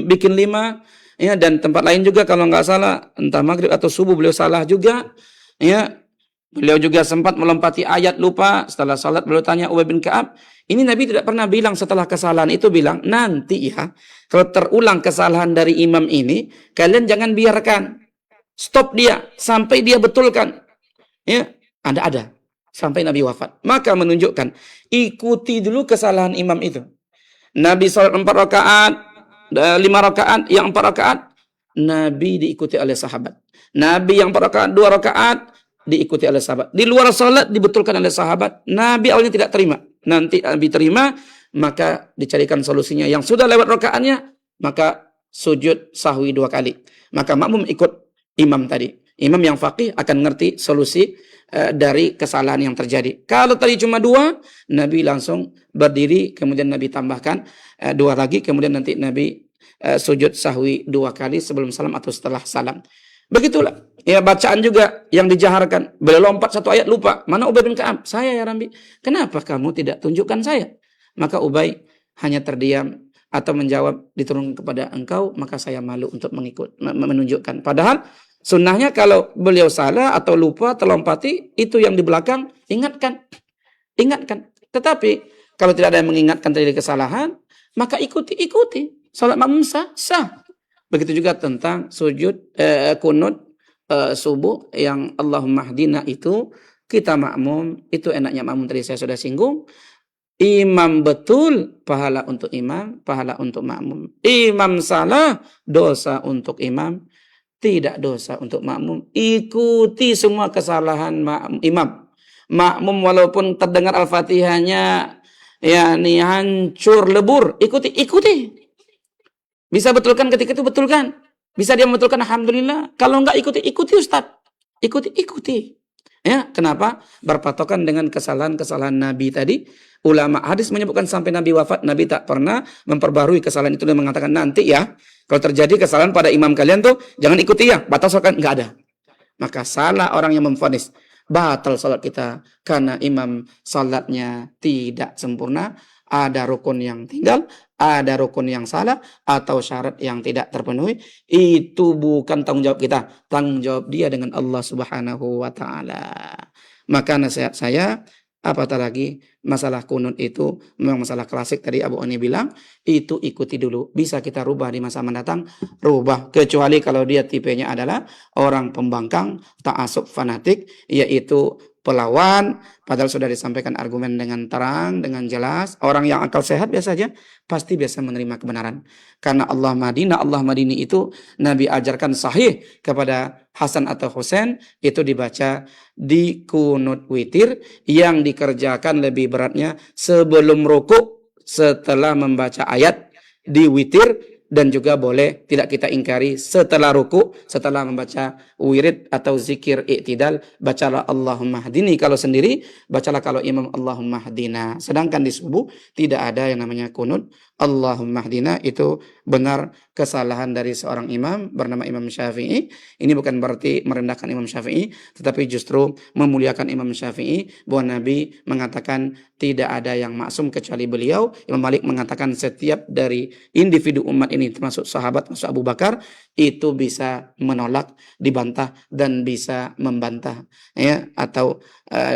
bikin 5. Ya, dan tempat lain juga kalau nggak salah entah maghrib atau subuh beliau salah juga. Ya, beliau juga sempat melompati ayat, lupa. Setelah salat beliau tanya Ubay bin Ka'ab. Ini Nabi tidak pernah bilang setelah kesalahan itu bilang, nanti ya kalau terulang kesalahan dari imam ini, kalian jangan biarkan, stop dia sampai dia betulkan. Ya, ada sampai Nabi wafat. Maka menunjukkan ikuti dulu kesalahan imam itu. Nabi salat 4 rakaat, 5 rakaat, yang 4 rakaat Nabi diikuti oleh sahabat. Nabi yang 4 rakaat, 2 rakaat diikuti oleh sahabat. Di luar salat dibetulkan oleh sahabat. Nabi awalnya tidak terima. Nanti Nabi terima, maka dicarikan solusinya. Yang sudah lewat rakaatnya, maka sujud sahwi 2 kali. Maka makmum ikut imam tadi. Imam yang faqih akan ngerti solusi dari kesalahan yang terjadi. Kalau tadi cuma 2, Nabi langsung berdiri, kemudian Nabi tambahkan 2 lagi, kemudian nanti Nabi sujud sahwi 2 kali sebelum salam atau setelah salam. Begitulah. Ya, bacaan juga yang dijaharkan. Beliau lompat 1 ayat lupa. Mana Ubay bin Ka'ab? Saya ya Rambi. Kenapa kamu tidak tunjukkan saya? Maka Ubay hanya terdiam atau menjawab, diturunkan kepada engkau, maka saya malu untuk menunjukkan. Padahal sunnahnya kalau beliau salah atau lupa, terlompati, itu yang di belakang ingatkan. Tetapi kalau tidak ada yang mengingatkan terjadi kesalahan, maka ikuti. Salat makmum sah. Begitu juga tentang sujud kunut subuh yang Allahumma hdina itu, kita makmum, itu enaknya makmum tadi saya sudah singgung. Imam betul, pahala untuk imam, pahala untuk makmum. Imam salah, dosa untuk imam, tidak dosa untuk makmum. Ikuti semua kesalahan imam. Makmum walaupun terdengar Al-Fatihahnya yakni hancur lebur, ikuti. Bisa betulkan ketika itu, betulkan. Bisa dia membetulkan, alhamdulillah. Kalau enggak ikuti Ustaz. Ikuti. Ya, kenapa? Berpatokan dengan kesalahan-kesalahan Nabi tadi. Ulama hadis menyebutkan sampai Nabi wafat, Nabi tak pernah memperbarui kesalahan itu dan mengatakan nanti ya, kalau terjadi kesalahan pada imam kalian tuh jangan ikuti ya, batal sholat, enggak ada. Maka salah orang yang memvonis batal salat kita karena imam salatnya tidak sempurna, ada rukun yang tinggal, ada rukun yang salah, atau syarat yang tidak terpenuhi. Itu bukan tanggung jawab kita, tanggung jawab dia dengan Allah Subhanahu wa ta'ala. Maka nasihat saya, Apatah lagi masalah kunut itu memang masalah klasik, tadi Abu Ani bilang itu ikuti dulu, bisa kita rubah di masa mendatang, rubah, kecuali kalau dia tipenya adalah orang pembangkang, ta'assub, fanatik, yaitu pelawan, padahal sudah disampaikan argumen dengan terang, dengan jelas. Orang yang akal sehat biasa saja pasti biasa menerima kebenaran, karena Allah Madini itu Nabi ajarkan sahih kepada Hasan atau Husain, itu dibaca di kunut witir yang dikerjakan lebih beratnya sebelum rukuk, setelah membaca ayat di witir, dan juga boleh tidak kita ingkari setelah ruku, setelah membaca wirid atau zikir i'tidal, bacalah Allahumma hdini kalau sendiri, bacalah kalau imam Allahumma hdina. Sedangkan di subuh tidak ada yang namanya kunut Allahumma hdina, itu benar kesalahan dari seorang imam bernama Imam Syafi'i. Ini bukan berarti merendahkan Imam Syafi'i, tetapi justru memuliakan Imam Syafi'i, bahwa Nabi mengatakan tidak ada yang maksum kecuali beliau. Imam Malik mengatakan setiap dari individu umat ini termasuk sahabat, termasuk Abu Bakar, itu bisa menolak, dibantah, dan bisa membantah, ya, atau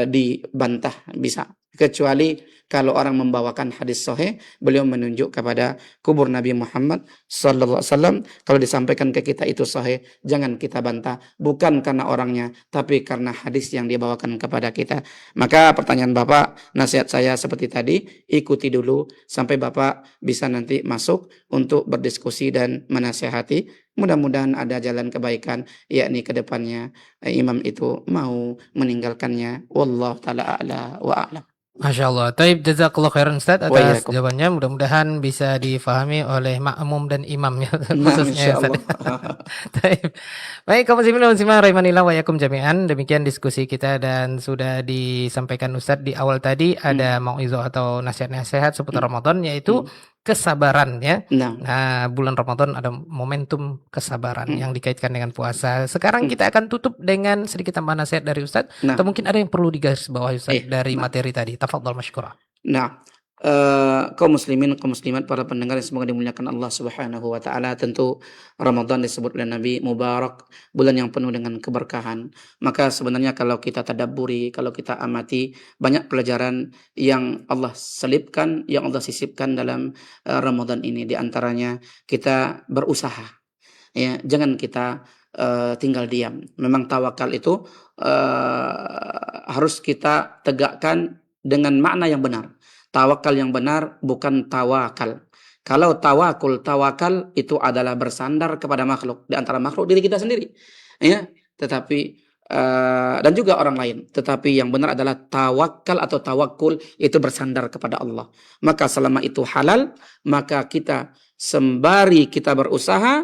dibantah bisa. Kecuali kalau orang membawakan hadis sahih, beliau menunjuk kepada kubur Nabi Muhammad sallallahu alaihi wasallam. Kalau disampaikan ke kita itu sahih, jangan kita bantah, bukan karena orangnya, tapi karena hadis yang dibawakan kepada kita. Maka pertanyaan Bapak, nasihat saya seperti tadi, ikuti dulu sampai Bapak bisa nanti masuk untuk berdiskusi dan menasihati. Mudah-mudahan ada jalan kebaikan, yakni ke depannya imam itu mau meninggalkannya. Wallahu taala a'la wa a'lam. Masya Allah. Taib, jazakallah khairan Ustaz atas Wa'alaikum. jawabannya. Mudah-mudahan bisa difahami oleh makmum dan imamnya khususnya ya, Ustaz. Taib. Baik, kaum muslimin dan muslimat rahimanillah wa yakum jami'an. Demikian diskusi kita, dan sudah disampaikan Ustaz di awal tadi ada mau'izah atau nasihat-nasihat seputar Ramadan, yaitu kesabaran ya. Nah, bulan Ramadan ada momentum kesabaran yang dikaitkan dengan puasa. Sekarang kita akan tutup dengan sedikit tambahan nasihat dari Ustaz. Atau mungkin ada yang perlu digarisbawahi Ustaz dari materi tadi. Tafadhol masykurah. Nah, kaum muslimin, kaum muslimat, para pendengar yang semoga dimuliakan Allah Subhanahu wa taala, tentu Ramadan disebut oleh Nabi mubarak, bulan yang penuh dengan keberkahan. Maka sebenarnya kalau kita tadabburi, kalau kita amati, banyak pelajaran yang Allah selipkan, yang Allah sisipkan dalam Ramadan ini. Di antaranya kita berusaha. Ya, jangan kita tinggal diam. Memang tawakal itu harus kita tegakkan dengan makna yang benar. Tawakal yang benar bukan tawakal. Kalau tawakal itu adalah bersandar kepada makhluk, di antara makhluk diri kita sendiri, ya. Tetapi dan juga orang lain. Tetapi yang benar adalah tawakal atau tawakul itu bersandar kepada Allah. Maka selama itu halal, maka kita sembari kita berusaha,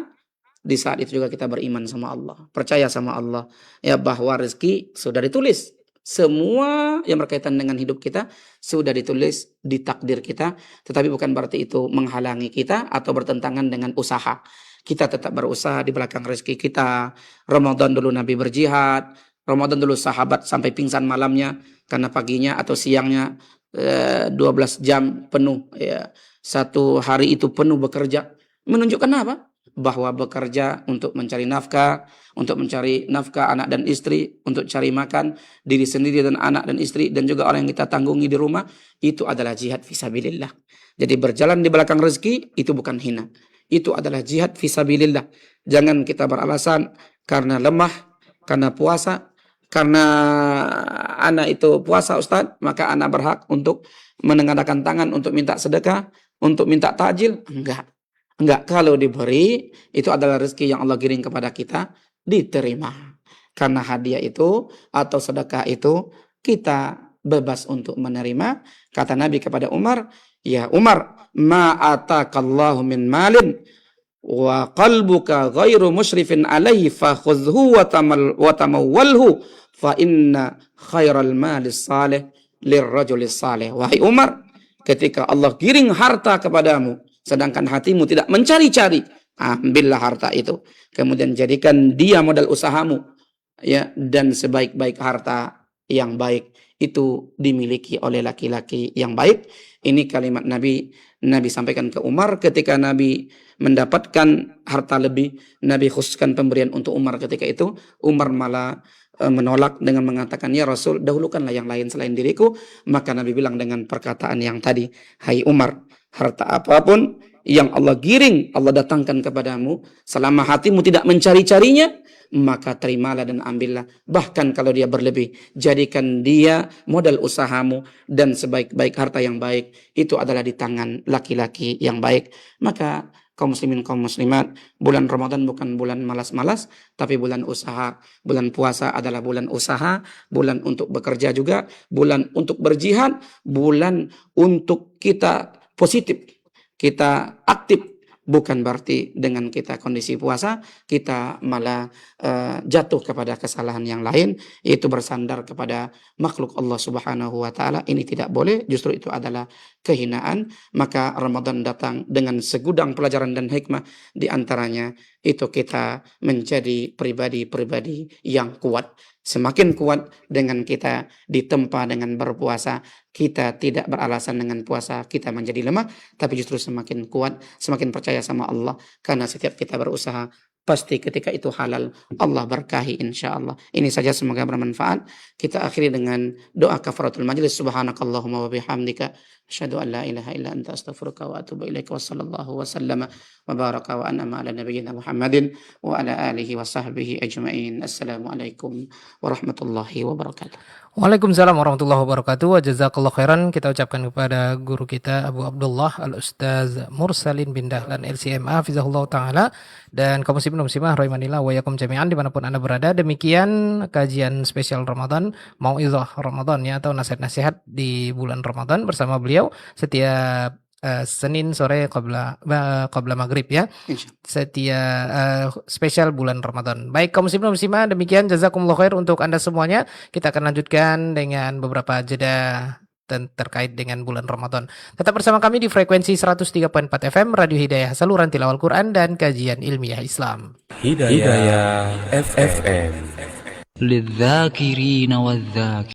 di saat itu juga kita beriman sama Allah, percaya sama Allah, ya, bahwa rezeki sudah ditulis. Semua yang berkaitan dengan hidup kita sudah ditulis di takdir kita, tetapi bukan berarti itu menghalangi kita atau bertentangan dengan usaha. Kita tetap berusaha di belakang rezeki kita. Ramadan dulu Nabi berjihad, Ramadan dulu sahabat sampai pingsan malamnya karena paginya atau siangnya 12 jam penuh, ya, satu hari itu penuh bekerja. Menunjukkan apa? Bahwa bekerja untuk mencari nafkah, untuk mencari nafkah anak dan istri, untuk cari makan diri sendiri dan anak dan istri, dan juga orang yang kita tanggungi di rumah, itu adalah jihad fisabilillah. Jadi berjalan di belakang rezeki itu bukan hina, itu adalah jihad fisabilillah. Jangan kita beralasan karena lemah, karena puasa, karena anak itu puasa Ustaz, maka anak berhak untuk menengadahkan tangan untuk minta sedekah, untuk minta takjil. Enggak, kalau diberi itu adalah rezeki yang Allah giring kepada kita, diterima. Karena hadiah itu atau sedekah itu kita bebas untuk menerima. Kata Nabi kepada Umar, ya Umar, ma atakallahu min malin wa qalbuka ghairu musyrifin alaihi fa khudhu wa tamawwalhu fa inna khairal malis salih lirrajulis salih. Wahai Umar, ketika Allah giring harta kepadamu sedangkan hatimu tidak mencari-cari, ambillah harta itu, kemudian jadikan dia modal usahamu, ya, dan sebaik-baik harta yang baik itu dimiliki oleh laki-laki yang baik. Ini kalimat Nabi sampaikan ke Umar ketika Nabi mendapatkan harta lebih. Nabi khususkan pemberian untuk Umar ketika itu. Umar malah menolak dengan mengatakan, ya Rasul, dahulukanlah yang lain selain diriku. Maka Nabi bilang dengan perkataan yang tadi, hai Umar, harta apapun yang Allah giring, Allah datangkan kepadamu, selama hatimu tidak mencari-carinya, maka terimalah dan ambillah. Bahkan kalau dia berlebih, jadikan dia modal usahamu, dan sebaik-baik harta yang baik itu adalah di tangan laki-laki yang baik. Maka kaum muslimin, kaum muslimat, bulan Ramadan bukan bulan malas-malas, tapi bulan usaha. Bulan puasa adalah bulan usaha, bulan untuk bekerja juga, bulan untuk berjihad, bulan untuk kita positif, kita aktif. Bukan berarti dengan kita kondisi puasa, kita malah jatuh kepada kesalahan yang lain, yaitu bersandar kepada makhluk Allah Subhanahu wa Ta'ala. Ini tidak boleh, justru itu adalah kehinaan. Maka Ramadan datang dengan segudang pelajaran dan hikmah, di antaranya itu kita menjadi pribadi-pribadi yang kuat. Semakin kuat dengan kita ditempa dengan berpuasa, kita tidak beralasan dengan puasa kita menjadi lemah, tapi justru semakin kuat, semakin percaya sama Allah. Karena setiap kita berusaha, pasti ketika itu halal, Allah berkahi insya Allah. Ini saja, semoga bermanfaat. Kita akhiri dengan doa kafaratul majlis. Subhanakallahumma wa bihamdika, asyhadu an la ilaha illa anta, astaghfiruka wa atubu ilaika. Wa sallallahu wa sallama wa baraka wa an'ama ala nabiyyina Muhammadin wa ala alihi wa sahbihi ajma'in. Assalamualaikum warahmatullahi wabarakatuh. Waalaikumsalam warahmatullahi wabarakatuh. Wa jazakallahu khairan. Kita ucapkan kepada guru kita Abu Abdullah Al-Ustaz Mursalin bin Dahlan LCMA Hafizahullah Ta'ala, dan kaum muslimin muslimah rahimanillah wa yakum jami'an dimanapun Anda berada. Demikian kajian spesial Ramadan, Mau'izah Ramadan ya, atau nasihat-nasihat di bulan Ramadan bersama beliau setiap Senin sore qabla maghrib ya, setiap spesial bulan Ramadan. Baik kaum muslimin muslimah, demikian jazakumullah khair untuk Anda semuanya. Kita akan lanjutkan dengan beberapa jeda terkait dengan bulan Ramadan. Tetap bersama kami di frekuensi 103.4 FM Radio Hidayah, saluran tilawah Al-Quran dan kajian ilmiah Islam. Hidayah FM. للذاكرين والذاكرين